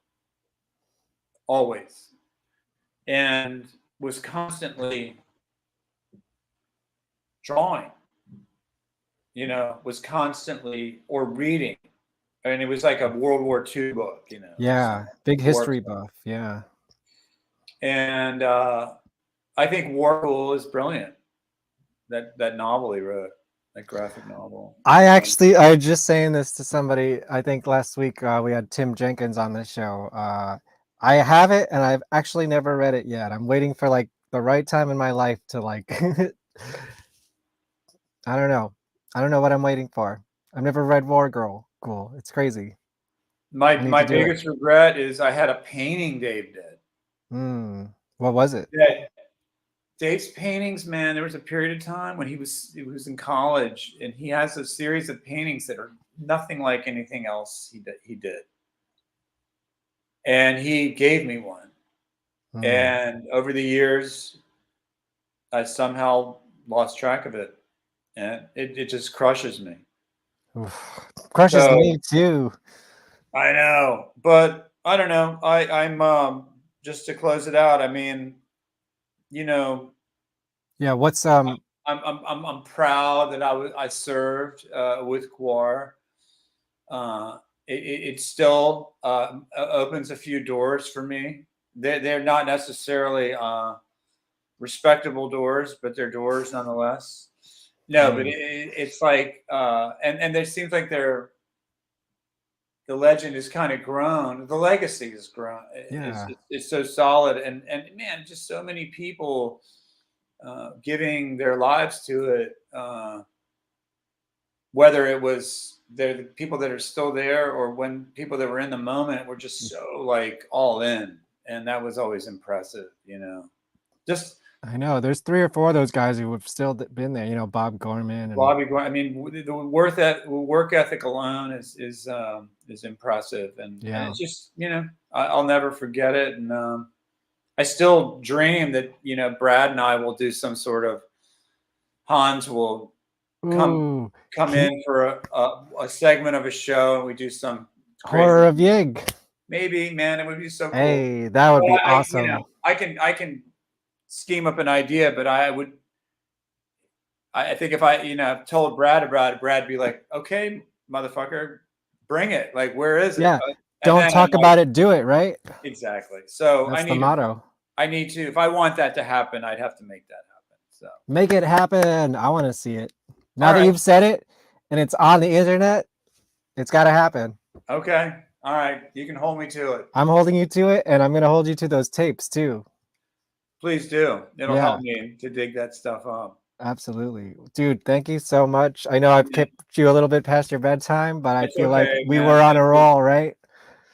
Always. And was constantly drawing, was constantly or reading. And it was like a World War II book, Yeah, big war history stuff. buff. Yeah. And I think Warhol is brilliant. That novel he wrote, that graphic novel. I was just saying this to somebody. I think last week we had Tim Jenkins on the show. I have it, and I've actually never read it yet. I'm waiting for like the right time in my life to like. I don't know. I don't know what I'm waiting for. I've never read War Girl. Cool. It's crazy. I need My to do it. biggest regret is I had a painting Dave did. Hmm. What was it? Yeah, Dave's paintings, man. There was a period of time when he was in college, and he has a series of paintings that are nothing like anything else he did. And he gave me one. Hmm. And over the years, I somehow lost track of it, and it just crushes me. Oof. Crushes So me too. I know, but I don't know. I'm just to close it out. I mean, you know, Yeah. What's I'm proud that I served with Gwar. It still opens a few doors for me. They're not necessarily respectable doors, but they're doors nonetheless. No, but it's like, and there seems like the legend has kind of grown. The legacy has grown. Yeah. It's so solid, and man, just so many people giving their lives to it. Whether it was the people that are still there, or when people that were in the moment were just so like all in, and that was always impressive. Just. I know there's 3 or 4 of those guys who have still been there. Bob Gorman and Bobby Gwar. I mean, the work ethic alone is impressive, and it's just I'll never forget it, and I still dream that Brad and I will do some sort of Hans will come in for a segment of a show, and we do some horror of Yig. Maybe, man, it would be so cool. Hey, that would be awesome. I can scheme up an idea, but I think if I told Brad about it, Brad'd be like, okay, motherfucker, bring it. Like, where is it? Yeah. Don't talk about it, do it, right? Exactly. So that's the motto. I need to, if I want that to happen, I'd have to make that happen. So make it happen. I want to see it. Now that you've said it and it's on the internet, it's got to happen. Okay. All right. You can hold me to it. I'm holding you to it, and I'm going to hold you to those tapes too. Please do. It'll help me to dig that stuff up. Absolutely. Dude, thank you so much. I know I've kept you a little bit past your bedtime, but I feel like we were on a roll, right?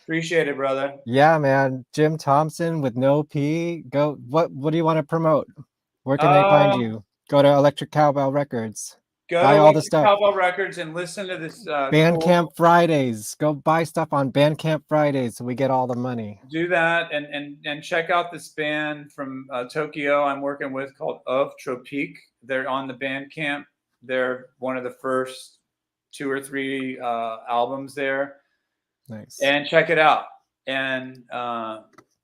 Appreciate it, brother. Yeah, man. Jim Thompson with no P. Go. What do you want to promote? Where can they find you? Go to Electric Cowbell Records. Buy all the stuff. Cowbell Records and listen to this. Bandcamp Fridays. Go buy stuff on Bandcamp Fridays so we get all the money. Do that and check out this band from Tokyo I'm working with called Of Tropique. They're on the Bandcamp. They're one of the first 2 or 3 albums there. Nice. And check it out. And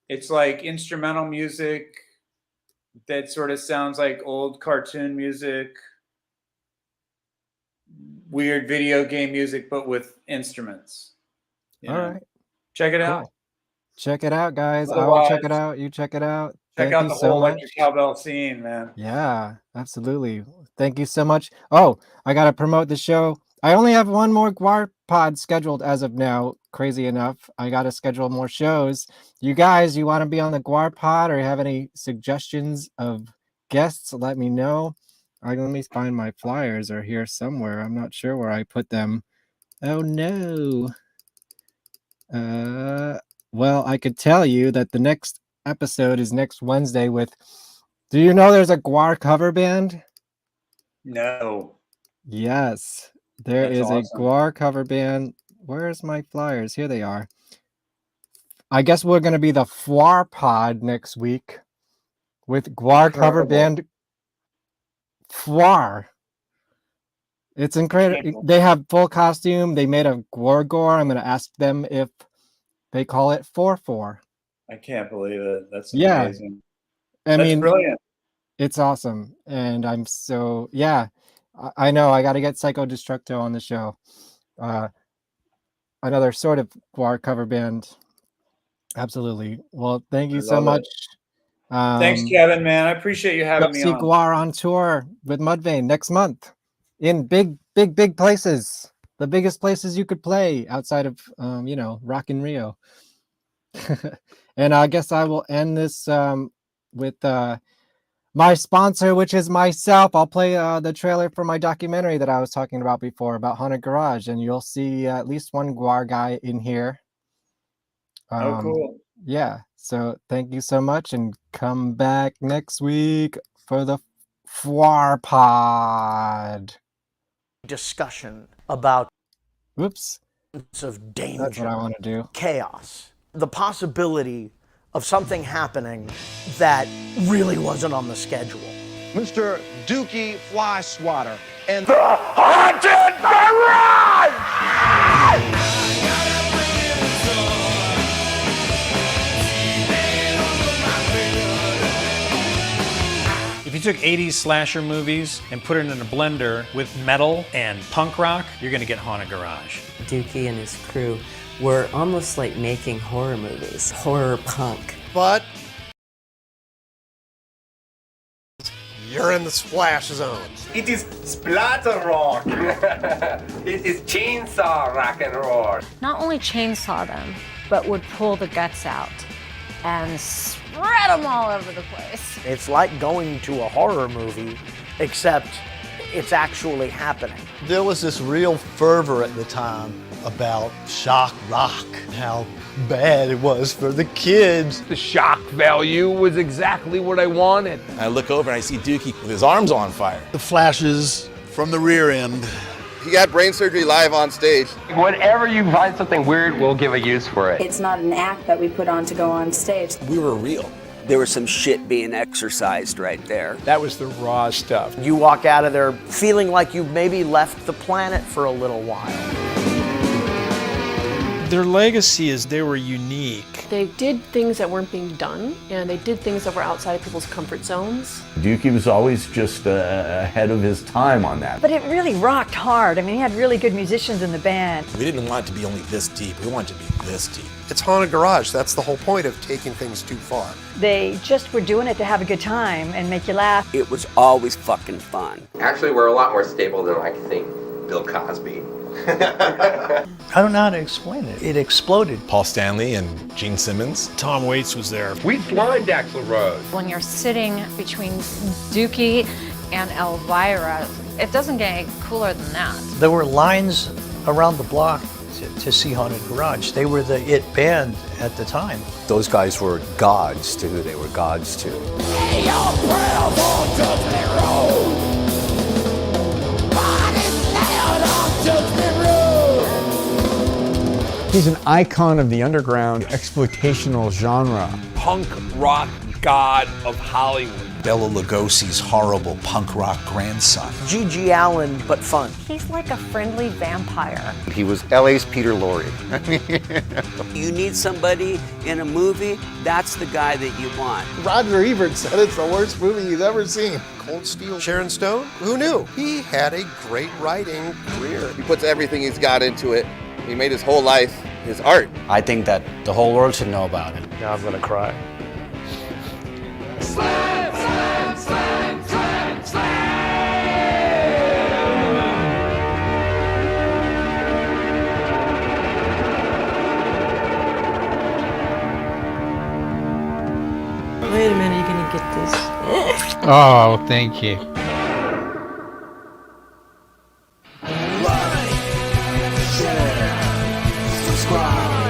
it's like instrumental music that sort of sounds like old cartoon music. Weird video game music, but with instruments. All right. Check it out. Check it out, guys. I will check it out. You check it out. Check out the whole electric cowbell scene, man. Yeah, absolutely. Thank you so much. Oh, I got to promote the show. I only have one more GWARPod scheduled as of now. Crazy enough. I got to schedule more shows. You guys, you want to be on the GWARPod or you have any suggestions of guests? Let me know. Let me find my flyers are here somewhere. I'm not sure where I put them. Oh no. Well, I could tell you that the next episode is next Wednesday with. Do you know there's a Gwar cover band? No. Yes, there is awesome. A Gwar cover band. Where's my flyers? Here they are. I guess we're going to be the GWARPod next week with Gwar cover band. Gwar. It's incredible. They have full costume. They made a Gwar. I'm going to ask them if they call it 4-4. I can't believe it. That's amazing. I mean, brilliant. It's awesome. And I'm so, I know I got to get Psycho Destructo on the show. Another sort of Gwar cover band. Absolutely. Well, thank you so much. Thanks, Kevin, man. I appreciate you having me on. See Gwar on tour with Mudvayne next month in big places. The biggest places you could play outside of, Rock in Rio. And I guess I will end this with my sponsor, which is myself. I'll play the trailer for my documentary that I was talking about before about Haunted Garage, and you'll see at least one Gwar guy in here. Oh, cool. Yeah. So thank you so much, and come back next week for the GWARPod discussion about of danger. That's what I want to do. Chaos. The possibility of something happening that really wasn't on the schedule. Mr. Dookie Fly Swatter and the Haunted Garage! If you took 80s slasher movies and put it in a blender with metal and punk rock, you're gonna get Haunted Garage. Dookie and his crew were almost like making horror movies, horror punk. But you're You're in the splash zone. It is splatter rock. It is chainsaw rock and roll. Not only chainsaw them, but would pull the guts out and spread them all over the place. It's like going to a horror movie, except it's actually happening. There was this real fervor at the time about shock rock, how bad it was for the kids. The shock value was exactly what I wanted. I look over and I see Dookie with his arms on fire. The flashes from the rear end. He got brain surgery live on stage. Whenever you find something weird, we'll give a use for it. It's not an act that we put on to go on stage. We were real. There was some shit being exercised right there. That was the raw stuff. You walk out of there feeling like you maybe left the planet for a little while. Their legacy is they were unique. They did things that weren't being done, and they did things that were outside of people's comfort zones. Dookie was always just ahead of his time on that. But it really rocked hard. I mean, he had really good musicians in the band. We didn't want it to be only this deep. We wanted it to be this deep. It's Haunted Garage. That's the whole point of taking things too far. They just were doing it to have a good time and make you laugh. It was always fucking fun. Actually, we're a lot more stable than I think Bill Cosby. I don't know how to explain it. It exploded. Paul Stanley and Gene Simmons. Tom Waits was there. We blind Axl Rose. When you're sitting between Dookie and Elvira, it doesn't get any cooler than that. There were lines around the block to see Haunted Garage. They were the it band at the time. Those guys were gods to who they were gods to. He's an icon of the underground exploitational genre. Punk rock god of Hollywood. Bela Lugosi's horrible punk rock grandson. G.G. Allen, but fun. He's like a friendly vampire. He was LA's Peter Lorre. You need somebody in a movie, that's the guy that you want. Roger Ebert said it's the worst movie he's ever seen. Cold Steel, Sharon Stone? Who knew? He had a great writing career. He puts everything he's got into it. He made his whole life his art. I think that the whole world should know about it. Now I'm gonna cry. Slam, slam, slam, slam, slam. Wait a minute, you're gonna get this. Oh, thank you. Like, share, subscribe.